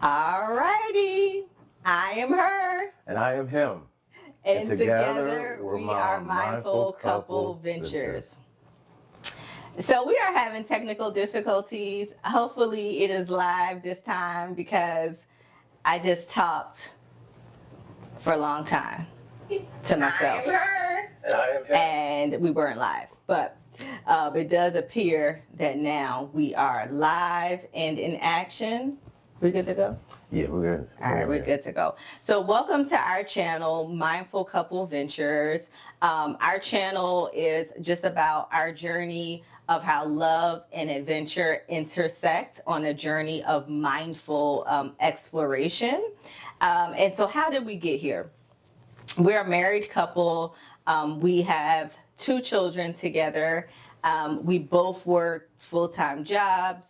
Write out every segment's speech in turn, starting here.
All righty. I am her. And I am him. And together we are Mindful Couple Ventures. So we are having technical difficulties. Hopefully it is live this time because I just talked for a long time to myself. And I am him. And we weren't live. But it does appear that now we are live and in action. We good to go? Yeah, we're good. All right, we're good to go. So welcome to our channel, Mindful Couple Ventures. Our channel is just about our journey of how love and adventure intersect on a journey of mindful exploration. And so how did we get here? We're a married couple. We have 2 children together. We both work full-time jobs.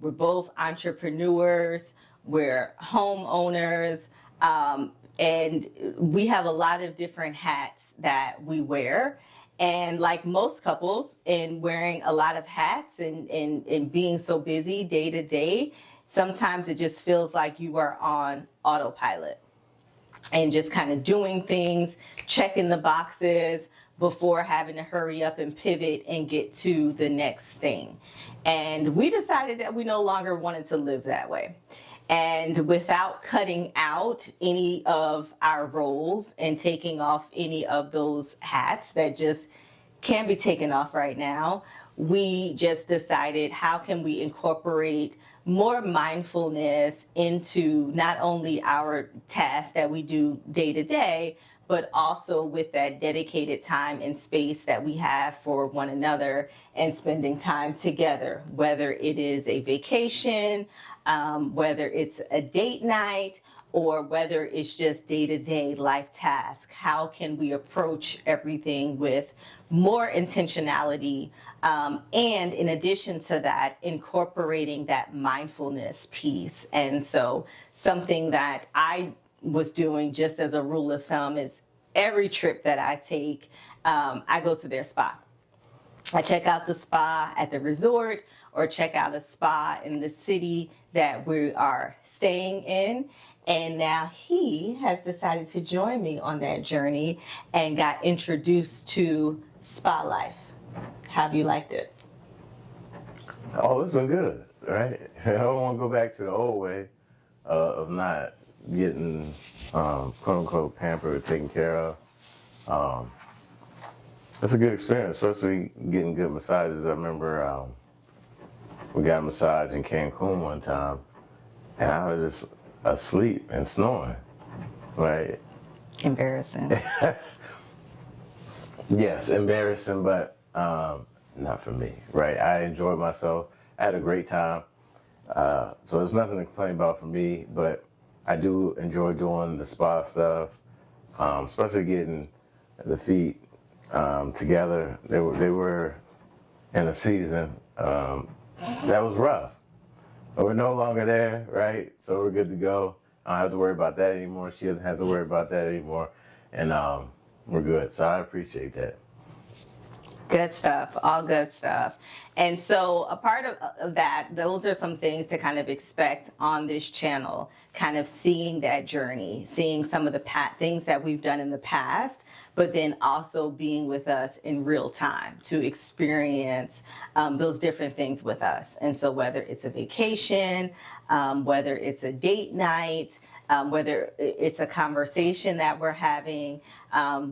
We're both entrepreneurs. We're homeowners. And we have a lot of different hats that we wear. And like most couples, in wearing a lot of hats and being so busy day to day, sometimes it just feels like you are on autopilot and just kind of doing things, checking the boxes before having to hurry up and pivot and get to the next thing. And we decided that we no longer wanted to live that way. And without cutting out any of our roles and taking off any of those hats that just can't be taken off right now, we just decided, how can we incorporate more mindfulness into not only our tasks that we do day to day, but also with that dedicated time and space that we have for one another and spending time together, whether it is a vacation, whether it's a date night, or whether it's just day-to-day life tasks. How can we approach everything with more intentionality, and in addition to that, incorporating that mindfulness piece? And so something that I was doing just as a rule of thumb is every trip that I take, I go to their spa. I check out the spa at the resort or check out a spa in the city that we are staying in. And now he has decided to join me on that journey and got introduced to spa life. How have you liked it? Oh, it's been good, right? I don't want to go back to the old way of not getting quote unquote pampered or taken care of. It's a good experience, especially getting good massages. I remember we got a massage in Cancun one time, and I was just asleep and snoring, right? Embarrassing. Yes, embarrassing, but not for me, right? I enjoyed myself. I had a great time. So there's nothing to complain about for me, but I do enjoy doing the spa stuff, especially getting the feet together. They were in a season that was rough, but we're no longer there, right? So we're good to go. I don't have to worry about that anymore. She doesn't have to worry about that anymore, and we're good. So I appreciate that. Good stuff, all good stuff. And so a part of that, those are some things to kind of expect on this channel, kind of seeing that journey, seeing some of the things that we've done in the past, but then also being with us in real time to experience those different things with us. And so whether it's a vacation, whether it's a date night, whether it's a conversation that we're having,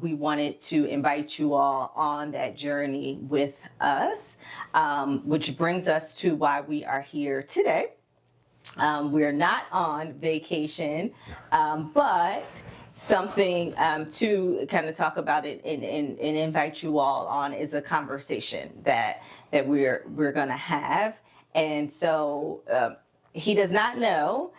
we wanted to invite you all on that journey with us, which brings us to why we are here today. We're not on vacation, but something to kind of talk about it and invite you all on is a conversation that we're going to have. And so he does not know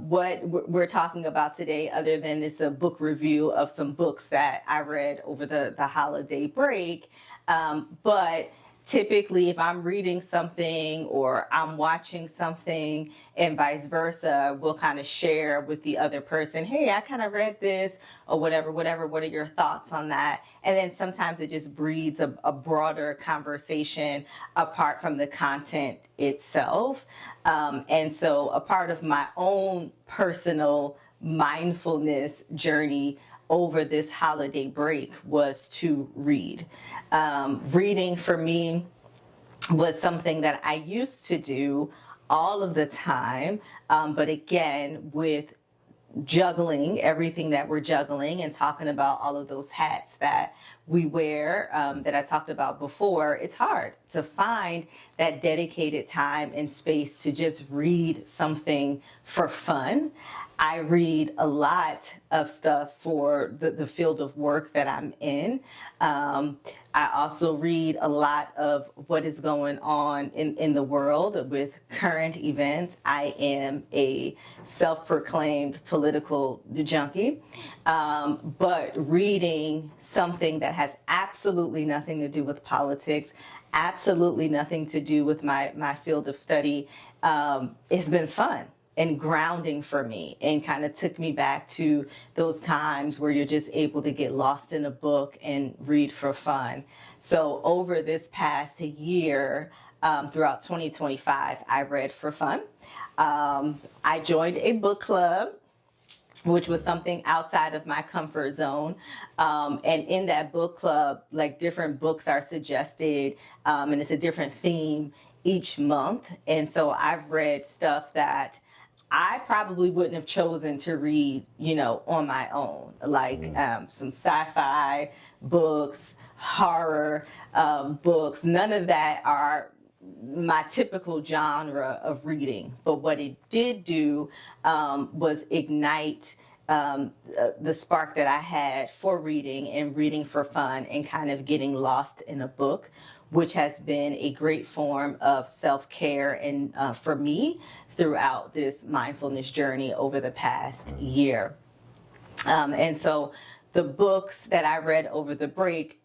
what we're talking about today, other than it's a book review of some books that I read over the holiday break. But typically if I'm reading something or I'm watching something and vice versa, we'll kind of share with the other person, hey, I kind of read this or whatever, what are your thoughts on that? And then sometimes it just breeds a broader conversation apart from the content itself. And so a part of my own personal mindfulness journey over this holiday break was to read. Reading for me was something that I used to do all of the time, but again, with juggling everything that we're juggling and talking about all of those hats that we wear, that I talked about before, it's hard to find that dedicated time and space to just read something for fun. I read a lot of stuff for the field of work that I'm in. I also read a lot of what is going on in the world with current events. I am a self-proclaimed political junkie, but reading something that has absolutely nothing to do with politics, absolutely nothing to do with my field of study, it's been fun and grounding for me, and kind of took me back to those times where you're just able to get lost in a book and read for fun. So over this past year, throughout 2025, I read for fun. I joined a book club, which was something outside of my comfort zone. And in that book club, like different books are suggested, and it's a different theme each month. And so I've read stuff that I probably wouldn't have chosen to read, on my own, like some sci-fi books, horror books. None of that are my typical genre of reading. But what it did do was ignite the spark that I had for reading and reading for fun and kind of getting lost in a book, which has been a great form of self-care and for me throughout this mindfulness journey over the past year. And so the books that I read over the break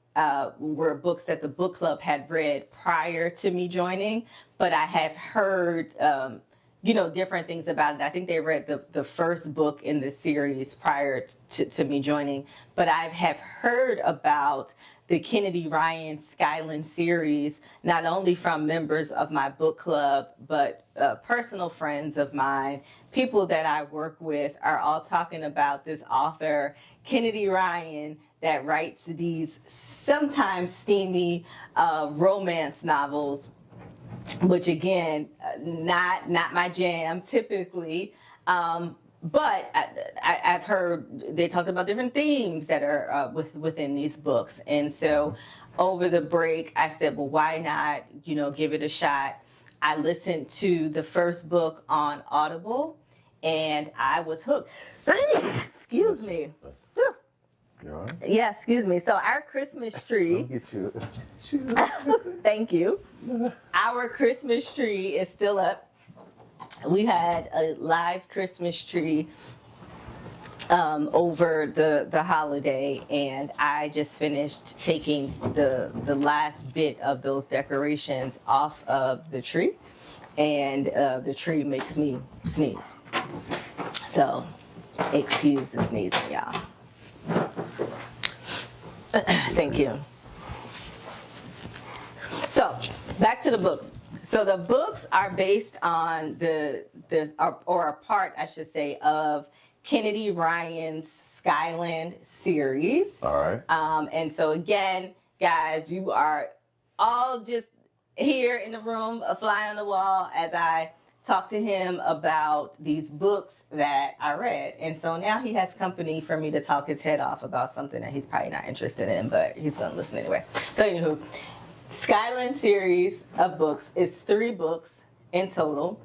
were books that the book club had read prior to me joining, but I have heard different things about it. I think they read the first book in the series prior to me joining, but I have heard about the Kennedy Ryan Skyland series, not only from members of my book club, but personal friends of mine, people that I work with are all talking about this author, Kennedy Ryan, that writes these sometimes steamy romance novels, which again, not my jam typically. But I've heard they talked about different themes that are within these books. And so over the break, I said, well, why not, give it a shot. I listened to the first book on Audible and I was hooked. Excuse me. You all right? Yeah, excuse me. So our Christmas tree. I'll get you. Thank you. Our Christmas tree is still up. We had a live Christmas tree over the holiday, and I just finished taking the last bit of those decorations off of the tree, and the tree makes me sneeze. So excuse the sneezing, y'all. Thank you. So back to the books. So the books are based on or a part, I should say, of Kennedy Ryan's Skyland series. All right. And so again, guys, you are all just here in the room, a fly on the wall, as I talk to him about these books that I read. And so now he has company for me to talk his head off about something that he's probably not interested in, but he's gonna listen anyway. So anywho, Skyland series of books is 3 books in total.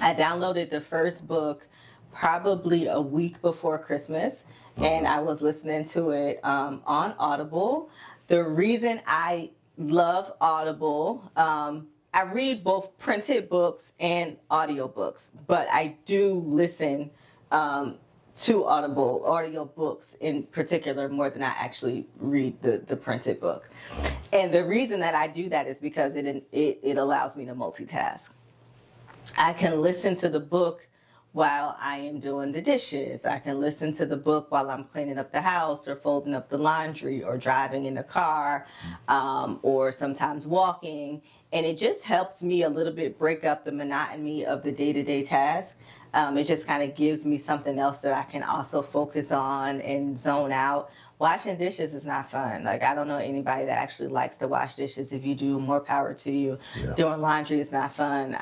I downloaded the first book probably a week before Christmas, and I was listening to it on Audible. The reason I love Audible, I read both printed books and audiobooks, but I do listen to audio books in particular more than I actually read the printed book. And the reason that I do that is because it allows me to multitask. I can listen to the book while I am doing the dishes. I can listen to the book while I'm cleaning up the house or folding up the laundry or driving in the car, or sometimes walking. And it just helps me a little bit break up the monotony of the day-to-day task. It just kind of gives me something else that I can also focus on and zone out. Washing dishes is not fun. Like, I don't know anybody that actually likes to wash dishes. If you do, more power to you. Yeah. Doing laundry is not fun.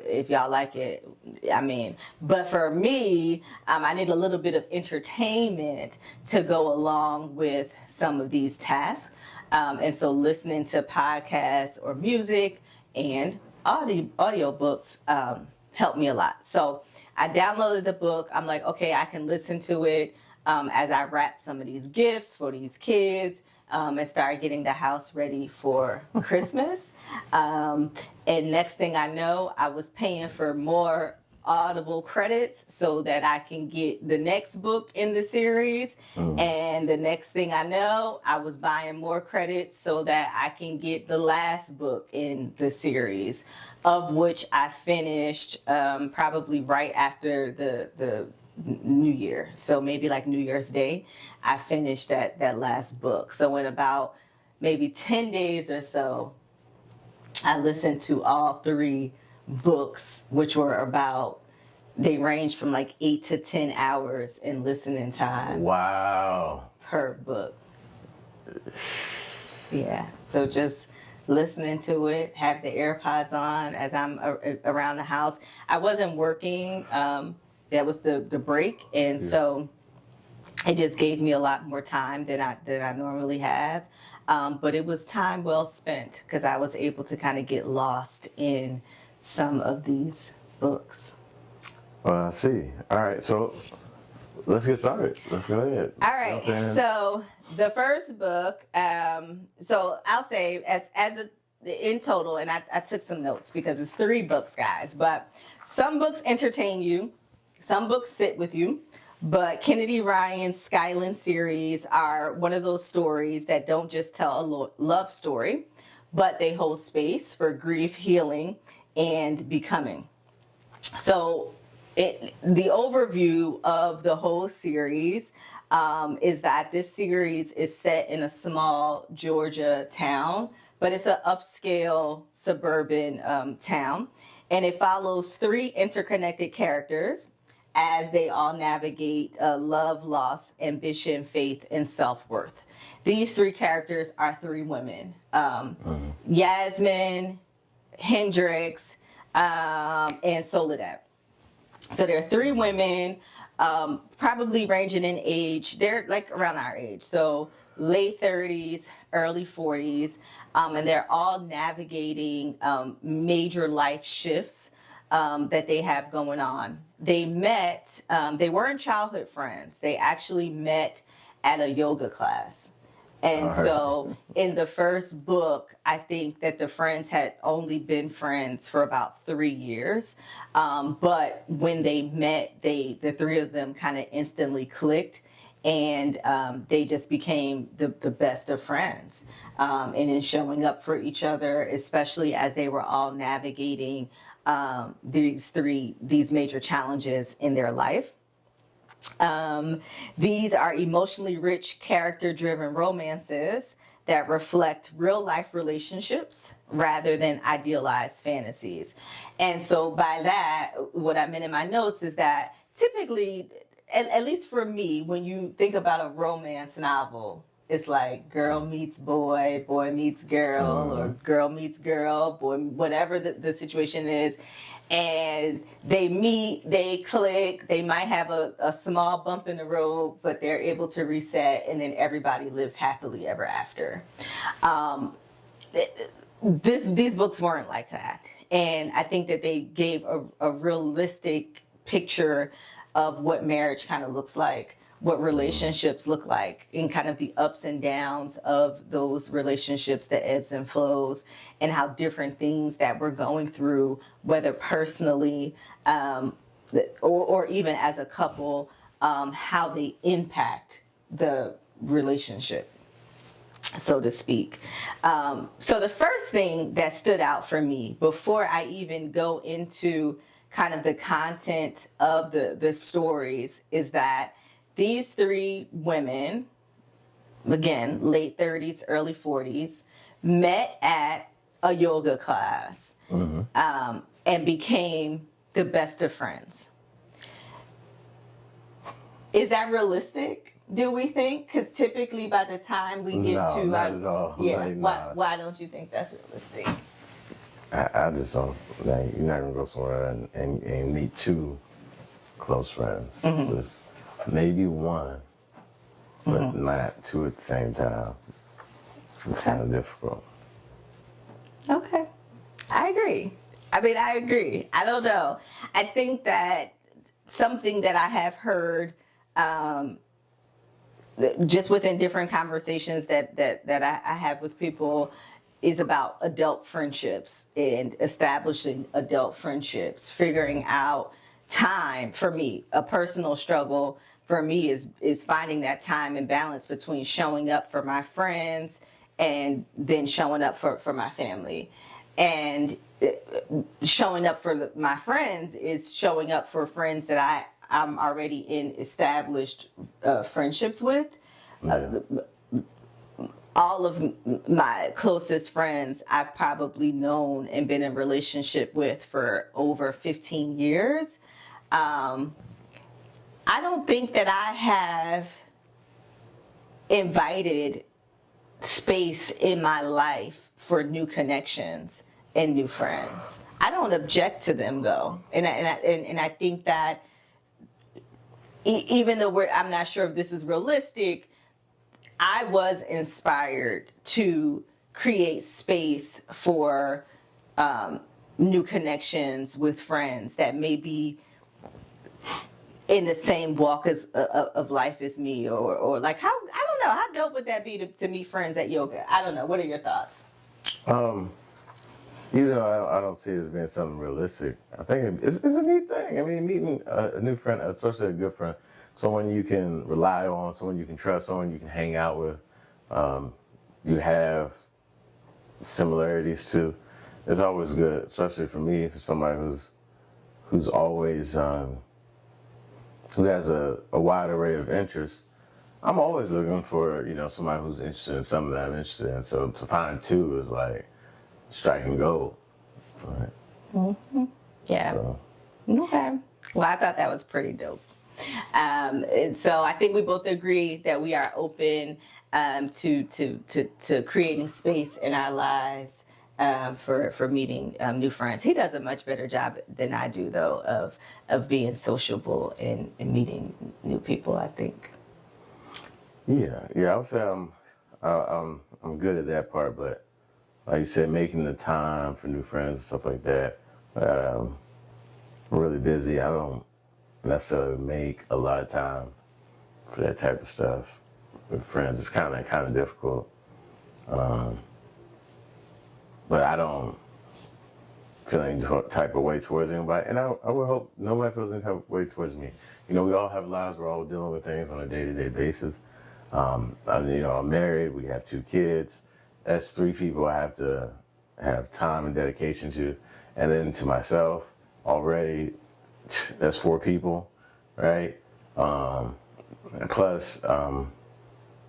If y'all like it, I mean. But for me, I need a little bit of entertainment to go along with some of these tasks. And so listening to podcasts or music and audio books helped me a lot. So I downloaded the book. I'm like, okay, I can listen to it as I wrap some of these gifts for these kids, and start getting the house ready for Christmas. And next thing I know, I was paying for more Audible credits so that I can get the next book in the series. And the next thing I know, I was buying more credits so that I can get the last book in the series, of which I finished probably right after the New Year. So maybe like New Year's Day, I finished that last book. So in about maybe 10 days or so, I listened to all 3 books, which were about, they range from like 8 to 10 hours in listening time. Wow. Per book. Yeah, so just listening to it, have the AirPods on as I'm around the house. I wasn't working, that was the break, and so it just gave me a lot more time than I normally have. But it was time well spent because I was able to kind of get lost in some of these books. Well, I see. All right, so let's get started. Let's go ahead. All right. So the first book, so I'll say in total, and I took some notes because it's 3 books, guys, but some books entertain you, some books sit with you. But Kennedy Ryan's Skyland series are one of those stories that don't just tell a love story, but they hold space for grief, healing, and becoming. So the overview of the whole series is that this series is set in a small Georgia town, but it's an upscale suburban town. And it follows 3 interconnected characters as they all navigate love, loss, ambition, faith, and self-worth. These 3 characters are 3 women. Yasmin, Hendrix, and Soledad. So there are 3 women, probably ranging in age. They're like around our age, so late 30s, early 40s, and they're all navigating major life shifts that they have going on. They met, they weren't childhood friends. They actually met at a yoga class. And so in the first book, I think that the friends had only been friends for about 3 years. But when they met, the 3 of them kind of instantly clicked, and they just became the best of friends. And in showing up for each other, especially as they were all navigating these major challenges in their life. These are emotionally rich, character-driven romances that reflect real-life relationships rather than idealized fantasies. And so by that, what I meant in my notes is that typically, at least for me, when you think about a romance novel, it's like girl meets boy, boy meets girl, or girl meets girl, boy, whatever the situation is. And they meet, they click, they might have a small bump in the road, but they're able to reset, and then everybody lives happily ever after. These books weren't like that. And I think that they gave a realistic picture of what marriage kind of looks like, what relationships look like, and kind of the ups and downs of those relationships, the ebbs and flows, and how different things that we're going through, whether personally or even as a couple, how they impact the relationship, so to speak. So the first thing that stood out for me before I even go into kind of the content of the stories is that these three women, again, late 30s, early 40s, met at a yoga class and became the best of friends. Is that realistic? Do we think? Because typically, by the time we get No, to not at all. yeah, Like, why nah. why don't you think that's realistic? I just don't. Like, you're not gonna go somewhere and meet two close friends. Just maybe one, but not two at the same time. It's kind of difficult. Okay, I agree. I mean, I agree. I don't know. I think that something that I have heard just within different conversations that I have with people is about adult friendships and establishing adult friendships, figuring out time. For me, a personal struggle for me is finding that time and balance between showing up for my friends and then showing up for my family. And showing up for my friends is showing up for friends that I'm already in established friendships with. Yeah. All of my closest friends I've probably known and been in relationship with for over 15 years. I don't think that I have invited space in my life for new connections and new friends. I don't object to them though, and I think that even though I'm not sure if this is realistic, I was inspired to create space for new connections with friends that may be in the same walk of life as me, or like how, I don't know, how dope would that be to meet friends at yoga? I don't know. What are your thoughts? I don't see it as being something realistic. I think it's a neat thing. I mean, meeting a new friend, especially a good friend, someone you can rely on, someone you can trust, someone you can hang out with, you have similarities to. It's always good, especially for me, for somebody who's always who has a wide array of interests. I'm always looking for somebody who's interested in something that I'm interested in. So to find two is like striking gold. Right? Yeah. So, Okay. Well, I thought that was pretty dope. And so I think we both agree that we are open to creating space in our lives for meeting new friends. He does a much better job than I do, though, of being sociable and meeting new people, I think. yeah, I would say I'm good at that part, but like you said, making the time for new friends and stuff like that. I'm really busy. I don't necessarily make a lot of time for that type of stuff with friends. It's kind of difficult, but I don't feel any type of way towards anybody, and I would hope nobody feels any type of way towards me. We all have lives. We're all dealing with things on a day-to-day basis. I'm married. We have 2 kids. That's 3 people I have to have time and dedication to, and then to myself already. That's 4 people, right? Plus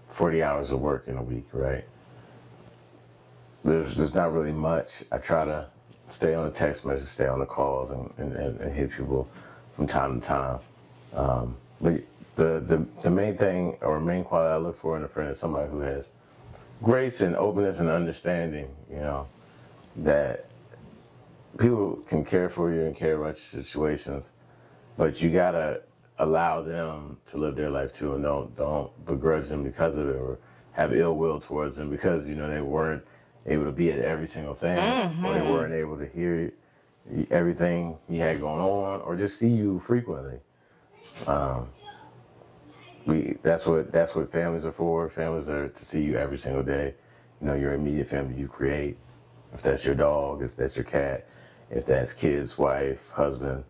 40 hours of work in a week, right? There's not really much. I try to stay on the text message, stay on the calls, and hit people from time to time. But the main thing or main quality I look for in a friend is somebody who has grace and openness and understanding. That people can care for you and care about your situations, but you gotta allow them to live their life too, and don't begrudge them because of it or have ill will towards them because they weren't able to be at every single thing, or they weren't able to hear everything you had going on, or just see you frequently. That's what families are for. Families are to see you every single day. Your immediate family you create. If that's your dog, if that's your cat, if that's kids, wife, husband,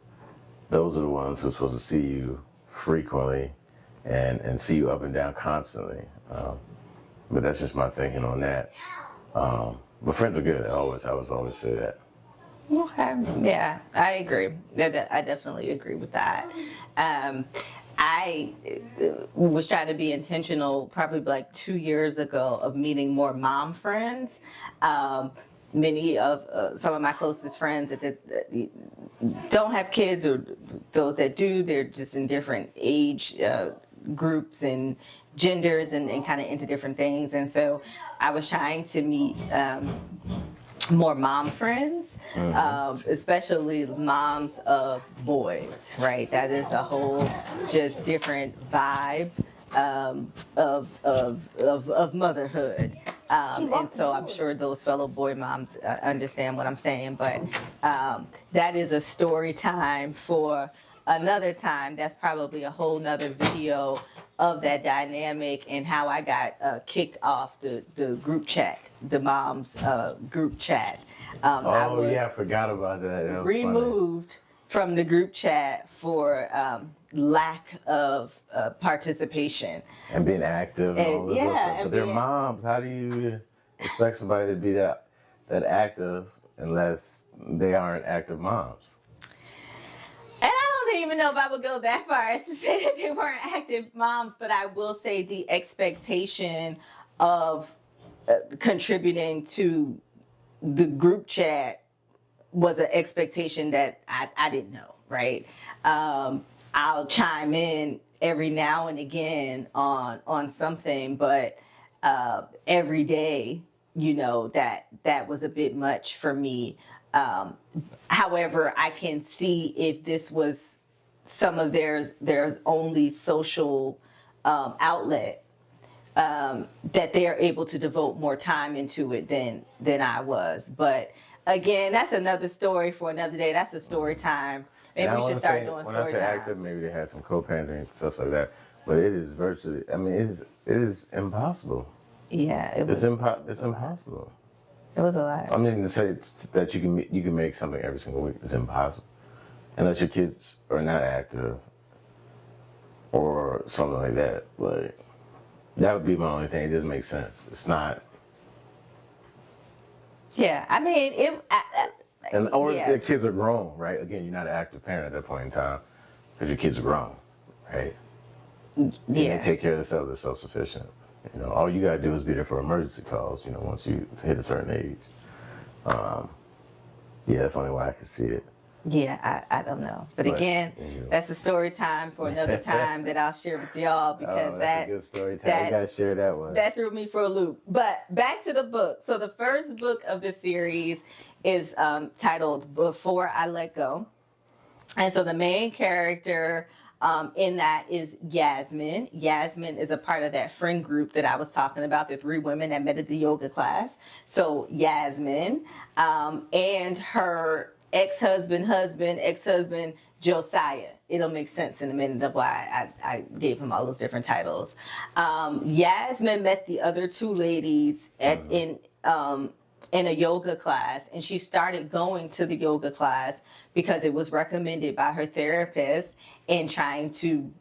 those are the ones who are supposed to see you frequently and see you up and down constantly. But that's just my thinking on that. But friends are good. I was always say that. Okay. Yeah, I agree. I definitely agree with that. I was trying to be intentional probably like 2 years ago of meeting more mom friends. Many of some of my closest friends that don't have kids, or those that do, they're just in different age groups and genders, and kind of into different things. And so I was trying to meet more mom friends, especially moms of boys, right? That is a whole just different vibe of motherhood. And so I'm sure those fellow boy moms understand what I'm saying, but that is a story time for another time. That's probably a whole nother video of that dynamic and how I got kicked off the group chat, the moms group chat. I was I forgot about that. That was removed from the group chat for lack of participation. and being active and all this other stuff. But they're moms. How do you expect somebody to be that active unless they aren't active moms? And I don't even know if I would go that far as to say that they weren't active moms, but I will say the expectation of contributing to the group chat was an expectation that I didn't know, right? I'll chime in every now and again on something, but every day, that was a bit much for me. However, I can see if this was some of there's only social outlet, that they're able to devote more time into it than I was. But again, that's another story for another day. That's a story time. Maybe we should start doing story times. When I say active, maybe they had some co-parenting and stuff like that. But it is virtually, it is impossible. Yeah, it's impossible. It was a lot. I mean, to say that you can make something every single week is impossible, unless your kids are not active or something like that. Like, that would be my only thing. It doesn't make sense. It's not. Yeah, I mean, the kids are grown, right? Again, you're not an active parent at that point in time because your kids are grown, right? Yeah. They take care of themselves. They're self-sufficient. All you gotta do is be there for emergency calls. Once you hit a certain age. That's the only way I can see it. Yeah, I don't know. But again, that's a story time for another time that I'll share with y'all, because that's a good story time. You gotta share that one. That threw me for a loop. But back to the book. So the first book of the series is titled Before I Let Go. And so the main character in that is Yasmin. Yasmin is a part of that friend group that I was talking about, the 3 women that met at the yoga class. So Yasmin and her ex-husband Josiah. It'll make sense in a minute of why I gave him all those different titles. Yasmin met the other 2 ladies in a yoga class, and she started going to the yoga class because it was recommended by her therapist, and trying to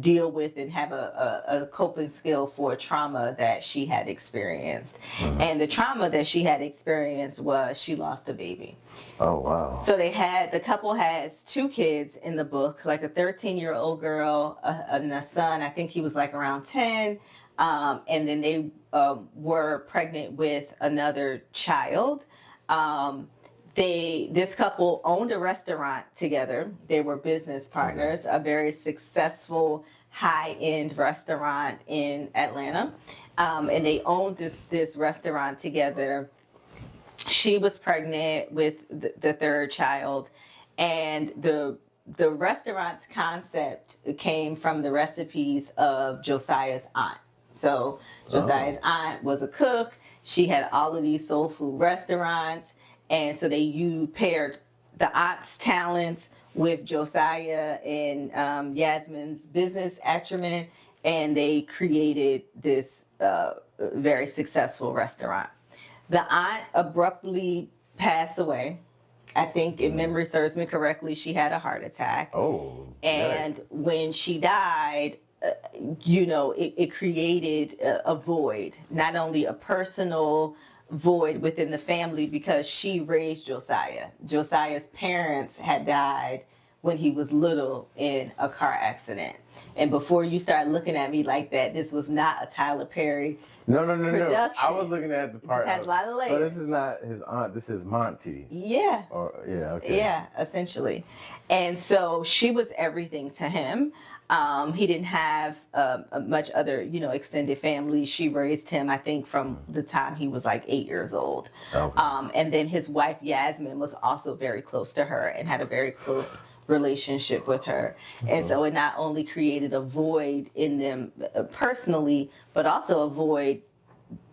deal with and have a coping skill for trauma that she had experienced. And the trauma that she had experienced was she lost a baby. Oh, wow. So the couple has 2 kids in the book, like a 13-year-old girl and a son. I think he was like around 10. And then they were pregnant with another child. This couple owned a restaurant together. They were business partners, a very successful high-end restaurant in Atlanta. And they owned this restaurant together. She was pregnant with the 3rd child, and the restaurant's concept came from the recipes of Josiah's aunt. So Josiah's aunt was a cook. She had all of these soul food restaurants. And so you paired the aunt's talent with Josiah and Yasmin's business acumen, and they created this very successful restaurant. The aunt abruptly passed away. I think, if memory serves me correctly, she had a heart attack. Oh. And when she died, it created a void, not only a personal void within the family because she raised Josiah. Josiah's parents had died when he was little in a car accident. And before you start looking at me like that, this was not a Tyler Perry. No. Production. I was looking at the part. It has a lot of layers. So this is not his aunt. This is Monty. Yeah. Okay. Yeah, essentially. And so she was everything to him. He didn't have much other, extended family. She raised him, I think, from the time he was like 8 years old. Okay. And then his wife, Yasmin, was also very close to her and had a very close relationship with her. And so it not only created a void in them personally, but also a void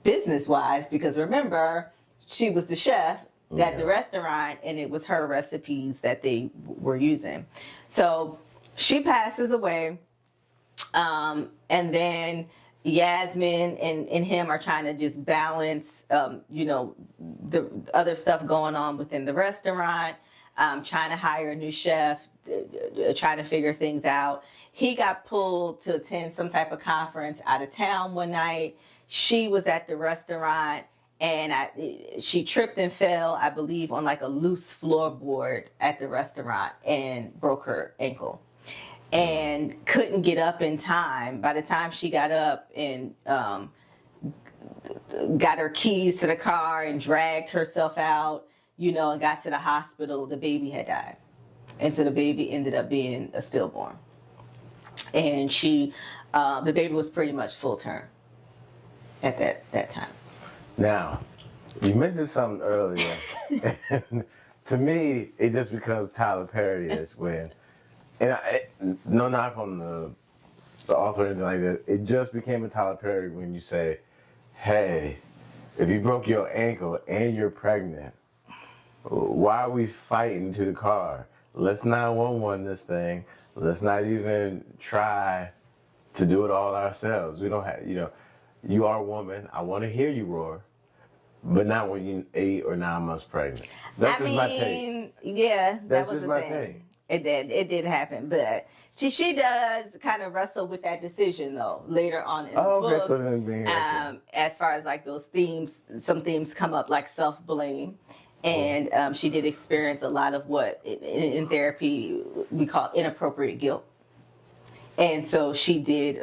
business-wise, because remember, she was the chef at the restaurant and it was her recipes that they were using. So she passes away, and then Yasmin and him are trying to just balance, the other stuff going on within the restaurant, trying to hire a new chef, trying to figure things out. He got pulled to attend some type of conference out of town one night. She was at the restaurant and she tripped and fell, I believe, on like a loose floorboard at the restaurant and broke her ankle and couldn't get up in time. By the time she got up and got her keys to the car and dragged herself out, and got to the hospital, the baby had died. And so the baby ended up being a stillborn. And the baby was pretty much full term at that time. Now, you mentioned something earlier, and to me, it just becomes Tyler Perry is when, no knock on the author or anything like that, it just became a Tyler Perry when you say, hey, if you broke your ankle and you're pregnant, why are we fighting to the car? Let's 911 this thing. Let's not even try to do it all ourselves. We don't have, you are a woman. I want to hear you roar, but not when you're 8 or 9 months pregnant. That's just my take. Yeah, That's that was just the my thing. take. It did happen, but she does kind of wrestle with that decision though later on in the book. So then being as far as like those themes, some themes come up like self-blame. And she did experience a lot of what in therapy we call inappropriate guilt. And so she did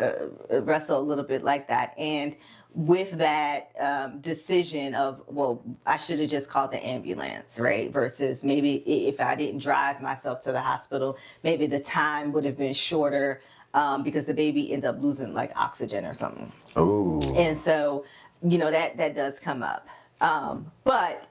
wrestle a little bit like that. And with that decision of, well, I should have just called the ambulance, right? Versus maybe if I didn't drive myself to the hospital, maybe the time would have been shorter because the baby ended up losing like oxygen or something. Ooh. And so, that does come up. But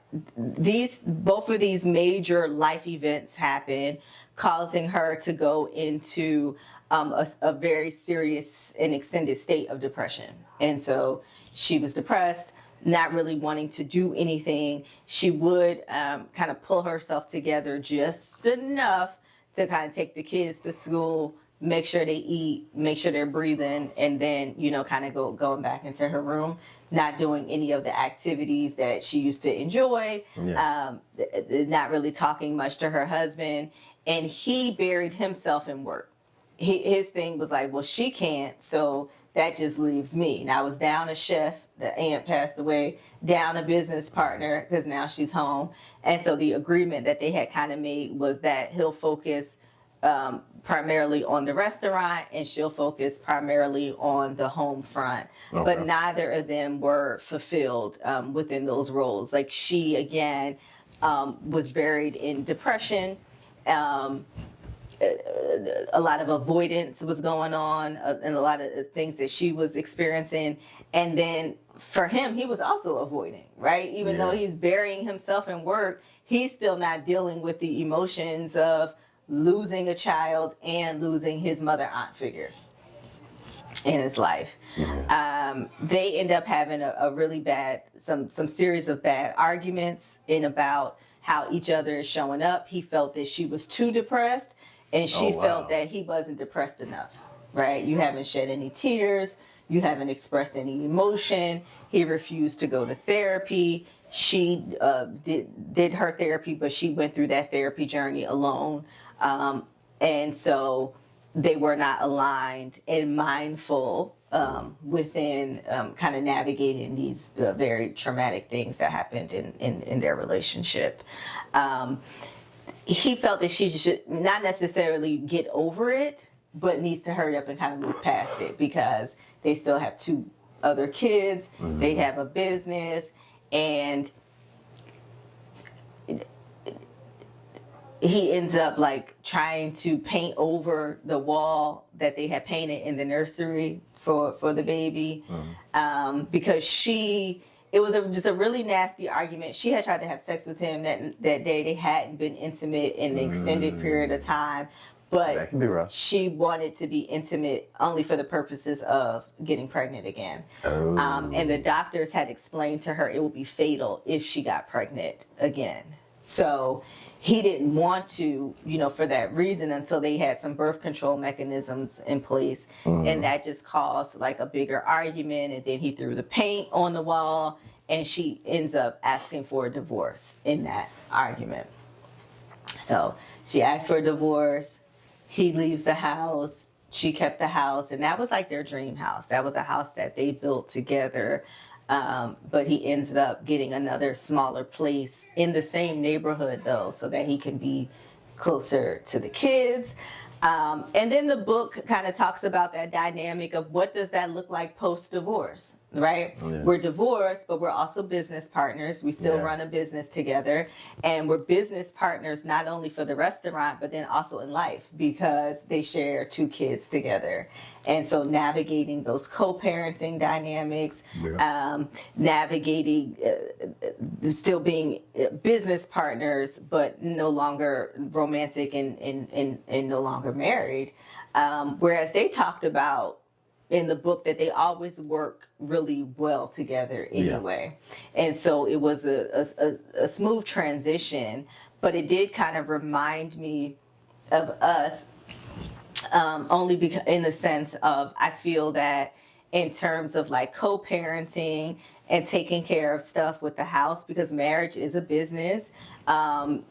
both of these major life events happen, causing her to go into a very serious and extended state of depression. And so she was depressed, not really wanting to do anything. She would kind of pull herself together just enough to kind of take the kids to school, make sure they eat, make sure they're breathing, and then, kind of going back into her room, not doing any of the activities that she used to enjoy, not really talking much to her husband. And he buried himself in work. His thing was like, well, she can't, so that just leaves me. And I was down a chef, the aunt passed away, down a business partner, because now she's home. And so the agreement that they had kind of made was that he'll focus primarily on the restaurant and she'll focus primarily on the home front. Okay. But neither of them were fulfilled within those roles. Like she, again, was buried in depression. A lot of avoidance was going on and a lot of things that she was experiencing. And then for him, he was also avoiding, right? Even though he's burying himself in work, he's still not dealing with the emotions of losing a child and losing his mother-aunt figure in his life. They end up having a really bad, some series of bad arguments about how each other is showing up. He felt that she was too depressed and she felt that he wasn't depressed enough, right? You haven't shed any tears. You haven't expressed any emotion. He refused to go to therapy. She did her therapy, but she went through that therapy journey alone. And so they were not aligned and mindful within kind of navigating these very traumatic things that happened in their relationship. He felt that she should not necessarily get over it, but needs to hurry up and kind of move past it because they still have two other kids, they have a business, and he ends up like trying to paint over the wall that they had painted in the nursery for the baby, because it was just a really nasty argument. She had tried to have sex with him that day. They hadn't been intimate in an extended period of time, That but can be rough. she wanted to be intimate only for the purposes of getting pregnant again. Oh. And the doctors had explained to her it would be fatal if she got pregnant again. So he didn't want to, for that reason, until they had some birth control mechanisms in place. And that just caused like a bigger argument. And then he threw the paint on the wall, and she ends up asking for a divorce in that argument. So she asked for a divorce. He leaves the house. She kept the house. And that was like their dream house. That was a house that they built together. But he ends up getting another smaller place in the same neighborhood, though, so that he can be closer to the kids. And then the book kind of talks about that dynamic of what does that look like post-divorce, right? Yeah. We're divorced, but we're also business partners. We still Yeah. run a business together, and we're business partners not only for the restaurant, but then also in life because they share two kids together. And so navigating those co-parenting dynamics, navigating still being business partners, but no longer romantic and no longer married. Whereas they talked about in the book that they always work really well together anyway. And so it was a smooth transition, but it did kind of remind me of us, only because in the sense of I feel that in terms of like co-parenting and taking care of stuff with the house, because marriage is a business, in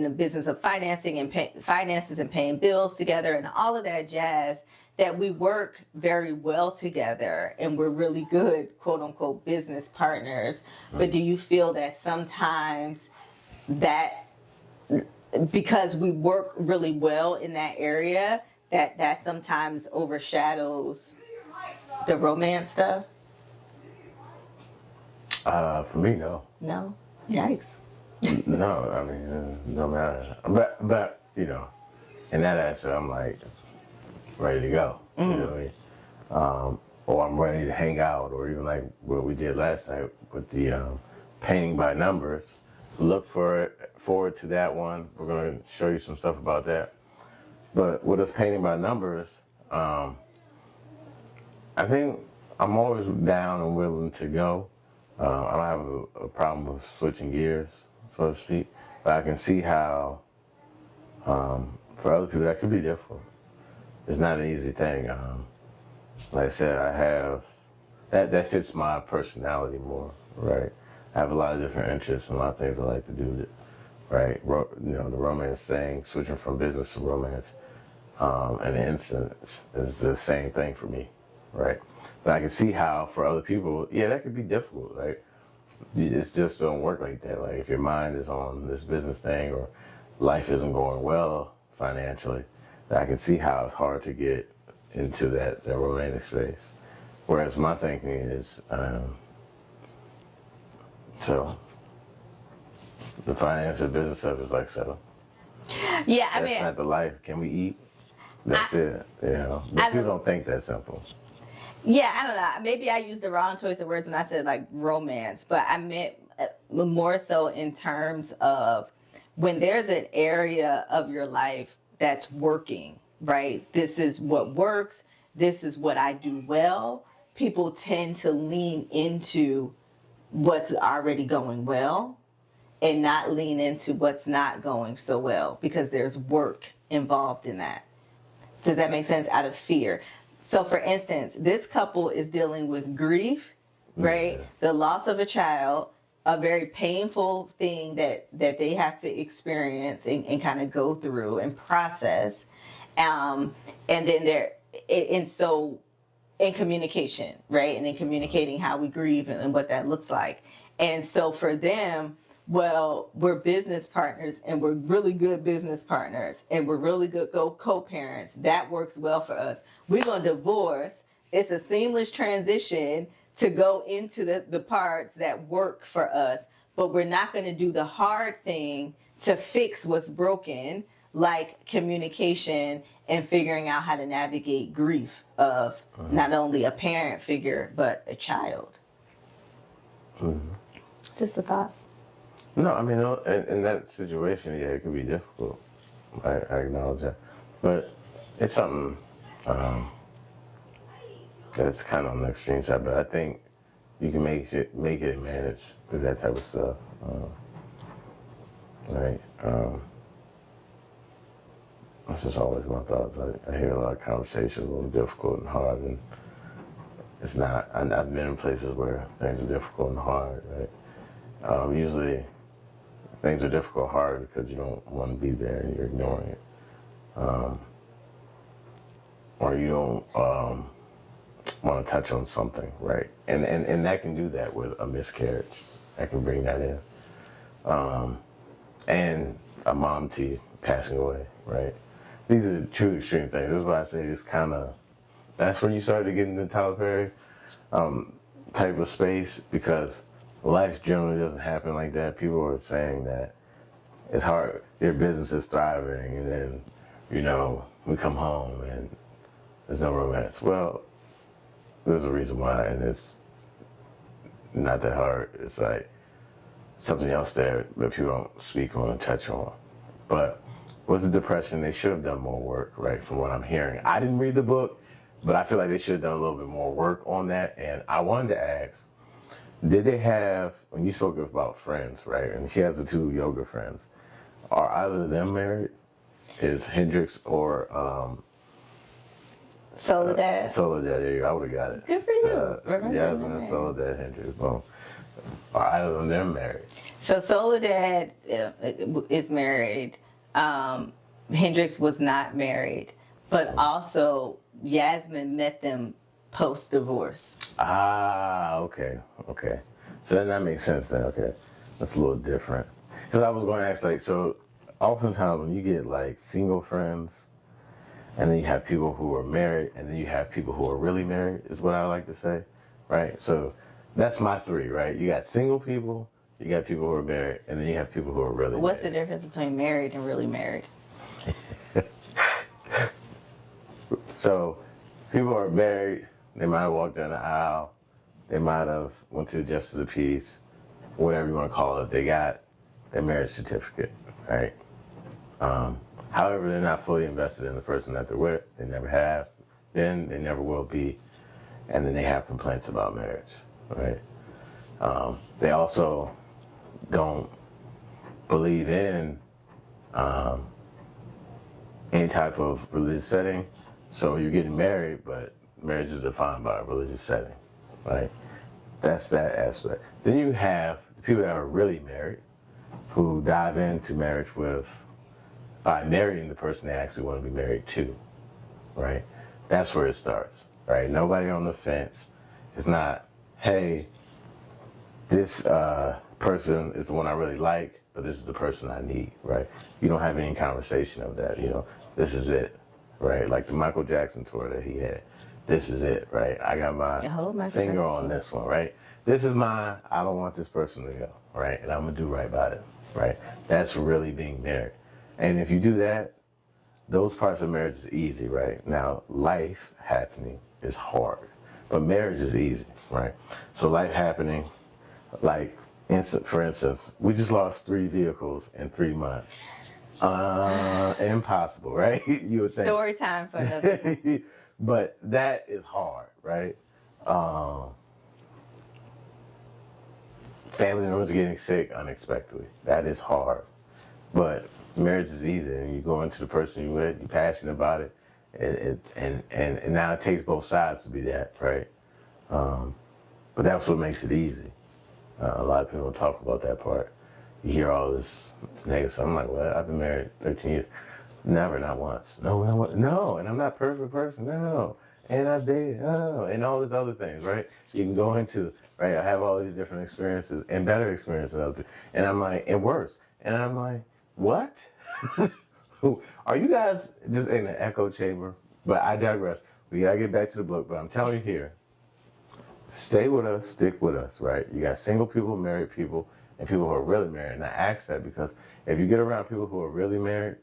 a business of financing and finances and paying bills together and all of that jazz, that we work very well together and we're really good, quote unquote, business partners. But do you feel that sometimes that because we work really well in that area, that sometimes overshadows the romance stuff? For me, no. No? Yikes. No, I mean, no matter. But in that aspect, I'm like ready to go. You know what I mean? Or I'm ready to hang out, or even like what we did last night with the painting by numbers. Look forward to that one. We're going to show you some stuff about that. But with us painting by numbers, I think I'm always down and willing to go. I don't have a problem with switching gears, so to speak. But I can see how, for other people, that could be difficult. It's not an easy thing. Like I said, I have that fits my personality more, right? I have a lot of different interests and a lot of things I like to do, right? The romance thing, switching from business to romance, in an instance, is the same thing for me, right? But I can see how for other people, that could be difficult. Like, it just don't work like that. Like, if your mind is on this business thing or life isn't going well financially, I can see how it's hard to get into that romantic space. Whereas my thinking is, so the finance and business stuff is like, so Yeah, I that's mean, not the life. Can we eat? That's it. But people don't think that simple. yeah, I don't know. Maybe I used the wrong choice of words when I said like romance, but I meant more so in terms of when there's an area of your life that's working, right? This is what works. This is what I do well. People tend to lean into what's already going well and not lean into what's not going so well because there's work involved in that. Does that make sense? Out of fear. So for instance, this couple is dealing with grief, right? Yeah. The loss of a child, a very painful thing that they have to experience and kind of go through and process. And then and so in communication, right? And in communicating how we grieve and what that looks like. And so for them, well, we're business partners and we're really good business partners and we're really good co-parents. That works well for us. We're going to divorce. It's a seamless transition to go into the parts that work for us, but we're not going to do the hard thing to fix what's broken, like communication and figuring out how to navigate grief of not only a parent figure, but a child. Just a thought. No, I mean, in that situation, yeah, it can be difficult. I acknowledge that. But it's something that's kind of on the extreme side. But I think you can make it manage with that type of stuff. Right? That's just always my thoughts. I hear a lot of conversations, a little difficult and hard, and it's not. I've been in places where things are difficult and hard, right? Usually, things are difficult and hard because you don't want to be there and you're ignoring it, or you don't want to touch on something, right? And that can do that with a miscarriage. That can bring that in, and a mom to you passing away, right? These are two extreme things. That's why I say it's kind of, that's where you start to get into Tyler Perry type of space, because life generally doesn't happen like that. People are saying that it's hard, their business is thriving, and then, you know, we come home and there's no romance. Well, there's a reason why, and it's not that hard. It's like something else there that people don't speak on and touch on. But with the depression, they should have done more work, right, from what I'm hearing. I didn't read the book, but I feel like they should have done a little bit more work on that. And I wanted to ask, did they have, when you spoke about friends, right, and she has the two yoga friends, are either of them married? Is Hendrix or Soledad. Soledad, there you go. I would have got it. Good for you. Yasmin and Soledad Hendrix. Boom. Are either of them married? So Soledad is married. Hendrix was not married, but also Yasmin met them post-divorce. Ah, okay. So then that makes sense then, okay. That's a little different. Because I was going to ask, like, so oftentimes when you get, like, single friends, and then you have people who are married, and then you have people who are really married, is what I like to say, right? So that's my three, right? You got single people, you got people who are married, and then you have people who are really What's the married. difference between married and really married? So people who are married, they might have walked down the aisle, they might have went to the Justice of the Peace, whatever you want to call it, they got their marriage certificate, right? However, they're not fully invested in the person that they're with. They never have been, they never will be, and then they have complaints about marriage, right? They also don't believe in any type of religious setting. So you're getting married, but marriage is defined by a religious setting, right? That's that aspect. Then you have the people that are really married, who dive into marriage by marrying the person they actually want to be married to, right? That's where it starts, right? Nobody on the fence. It's not, hey, this person is the one I really like, but this is the person I need, right? You don't have any conversation of that, you know, this is it, right? Like the Michael Jackson tour that he had. This is it, right? I got my finger on this one, right? This is mine. I don't want this person to go, right? And I'm gonna do right by them, right? That's really being married. And if you do that, those parts of marriage is easy, right? Now, life happening is hard, but marriage is easy, right? So life happening, like, for instance, we just lost 3 vehicles in 3 months. Impossible, right? You would think. Story time for another. But that is hard, right? Family members getting sick unexpectedly. That is hard. But marriage is easy, and you go into the person you're with, you're passionate about it, and now it takes both sides to be that, right? But that's what makes it easy. A lot of people don't talk about that part. You hear all this negative stuff. I'm like, well, I've been married 13 years. Never, not once. No, no, and I'm not a perfect person. No, and I date, no, and all these other things, right? You can go into, right? I have all these different experiences and better experiences than other people, and I'm like, and worse, and I'm like, what? Are you guys just in an echo chamber? But I digress. We gotta get back to the book. But I'm telling you here, stay with us, stick with us, right? You got single people, married people, and people who are really married. And I ask that because if you get around people who are really married,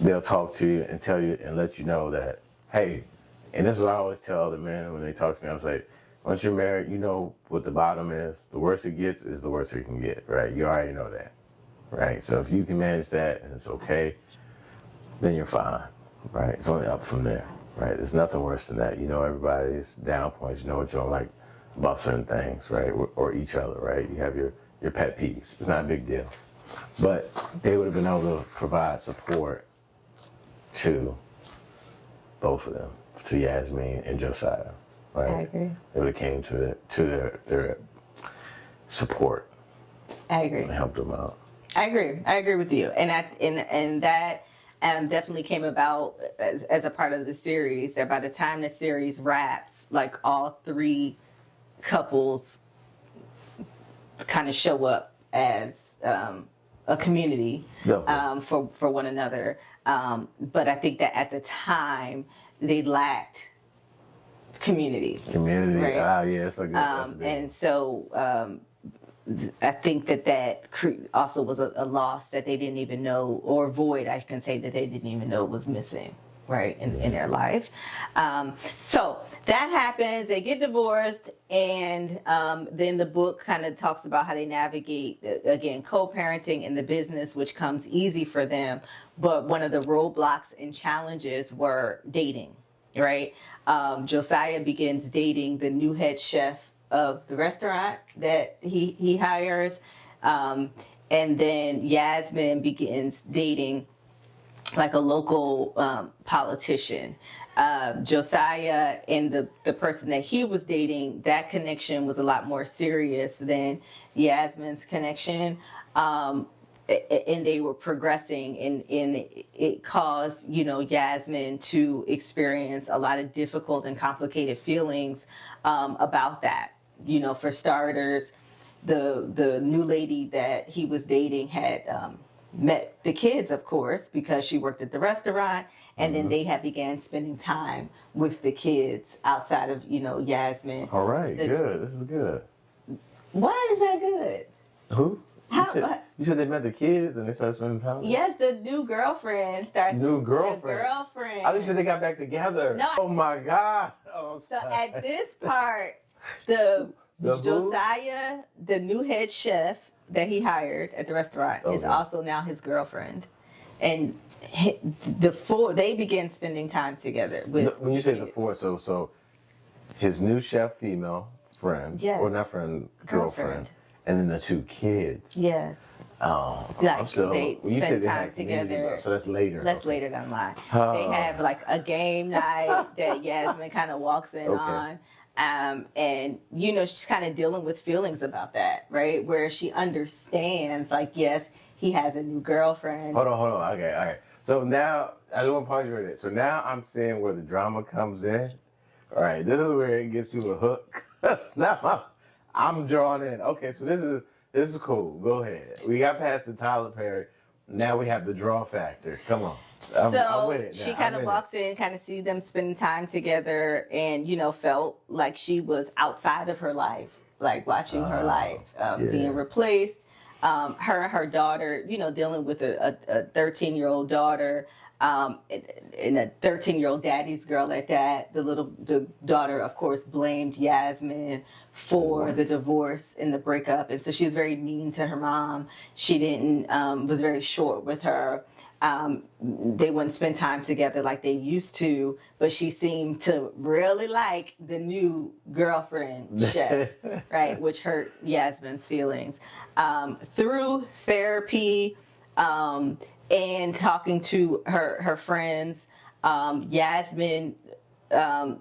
they'll talk to you and tell you and let you know that, hey, and this is what I always tell other men when they talk to me. I'm like, once you're married, you know what the bottom is. The worse it gets is the worse it can get, right? You already know that, right? So if you can manage that and it's okay, then you're fine, right? It's only up from there, right? There's nothing worse than that. You know everybody's down points. You know what you don't like about certain things, right? Or each other, right? You have your pet peeves. It's not a big deal. But they would have been able to provide support to both of them, to Yasmin and Josiah, right? I agree. They would have came to their support I agree. and helped them out. I agree. I agree with you, and that definitely came about as a part of the series. That by the time the series wraps, like all three couples kind of show up as a community Definitely. for one another. But I think that at the time they lacked community. Community. Right. Ah, yeah, that's a good. That's a big And so I think that also was a loss that they didn't even know, or void, I can say, that they didn't even know was missing, right, in their life. So that happens, they get divorced, and then the book kind of talks about how they navigate, again, co-parenting in the business, which comes easy for them, but one of the roadblocks and challenges were dating, right? Josiah begins dating the new head chef of the restaurant that he hires. And then Yasmin begins dating like a local politician. Josiah and the person that he was dating, that connection was a lot more serious than Yasmin's connection. And they were progressing, and it caused, Yasmin to experience a lot of difficult and complicated feelings about that. For starters, the new lady that he was dating had met the kids, of course, because she worked at the restaurant, and then they had began spending time with the kids outside of, Yasmin. All right, The- good. This is good. Why is that good? Who? How- You said they met the kids and they started spending time with them? Yes, the new girlfriend starts. New the girlfriend. girlfriend. I thought you said they got back together. No. Oh my God. Oh, So stop. at this part, the The who? Josiah, the new head chef that he hired at the restaurant, is Okay. also now his girlfriend, and they began spending time together with. When you say the kids. four, so his new chef female friend, Yes. or not friend, girlfriend, Girlfriend. and then the two kids. Yes, Oh, Like, I'm still. they when you spend said they time had community, together. so that's later. that's okay. later down the line. Oh. They have like a game night that Yasmin kind of walks in Okay. on. And she's kind of dealing with feelings about that, right? Where she understands, like, yes, he has a new girlfriend. Hold on. Okay, all right. So now I don't want to pause you right there. So now I'm seeing where the drama comes in. All right, this is where it gets you a hook. Now I'm drawn in. Okay, so this is cool. Go ahead. We got past the Tyler Perry. Now we have the draw factor. Come on. I'm with it now. She kind I'm of in walks in, kind of see them spending time together, and felt like she was outside of her life, like watching her life yeah. being replaced. Her and her daughter, dealing with a 13-year-old daughter, and a 13-year-old daddy's girl at that. The daughter, of course, blamed Yasmin for the divorce and the breakup, and so she was very mean to her mom. She didn't was very short with her. They wouldn't spend time together like they used to, but she seemed to really like the new girlfriend chef, right, which hurt Yasmin's feelings. Through therapy and talking to her friends, Yasmin, I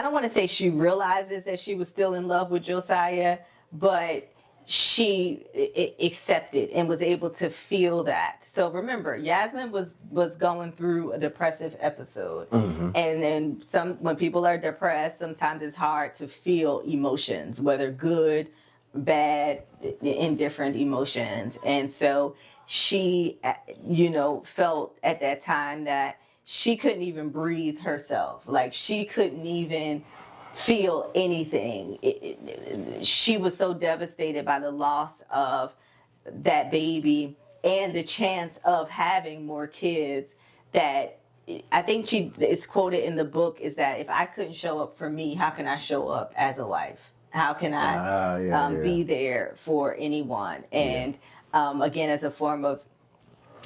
don't want to say she realizes that she was still in love with Josiah, but she accepted and was able to feel that. So remember, Yasmin was going through a depressive episode, and then when people are depressed, sometimes it's hard to feel emotions, whether good, bad, indifferent emotions. And so she, felt at that time that she couldn't even breathe herself. Like she couldn't even feel anything. She was so devastated by the loss of that baby and the chance of having more kids that I think she is quoted in the book is that if I couldn't show up for me, how can I show up as a wife? How can I be there for anyone? And again, as a form of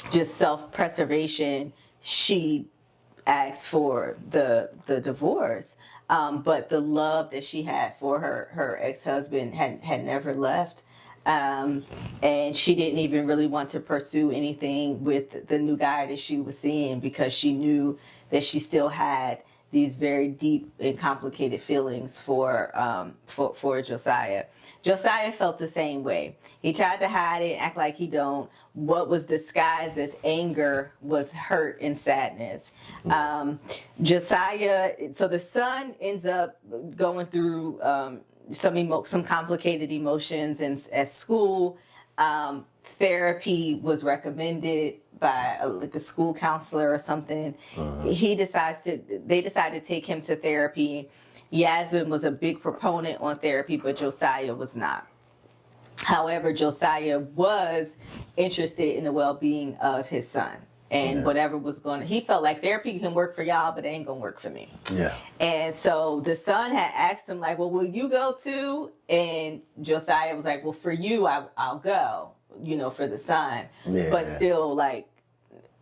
just self-preservation, she asked for the divorce. But the love that she had for her ex-husband had never left. And she didn't even really want to pursue anything with the new guy that she was seeing because she knew that she still had these very deep and complicated feelings for Josiah. Josiah felt the same way. He tried to hide it, act like he don't. What was disguised as anger was hurt and sadness. Josiah, so the son ends up going through some complicated emotions at school. Therapy was recommended by like a school counselor or something. They decided to take him to therapy. Yasmin was a big proponent on therapy, but Josiah was not. However, Josiah was interested in the well-being of his son and whatever was going on. He felt like therapy can work for y'all, but it ain't gonna work for me. Yeah. And so the son had asked him like, well, will you go too? And Josiah was like, well, for you, I'll go, for the son. Yeah. But still like,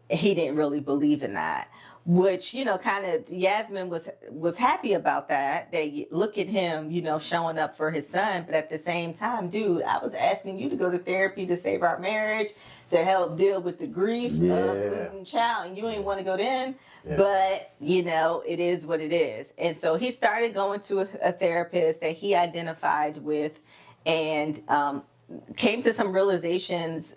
he didn't really believe in that. Which, kind of Yasmin was happy about that. They look at him, showing up for his son. But at the same time, dude, I was asking you to go to therapy to save our marriage, to help deal with the grief of losing a child, and you ain't want to go then. Yeah. But, it is what it is. And so he started going to a therapist that he identified with and came to some realizations,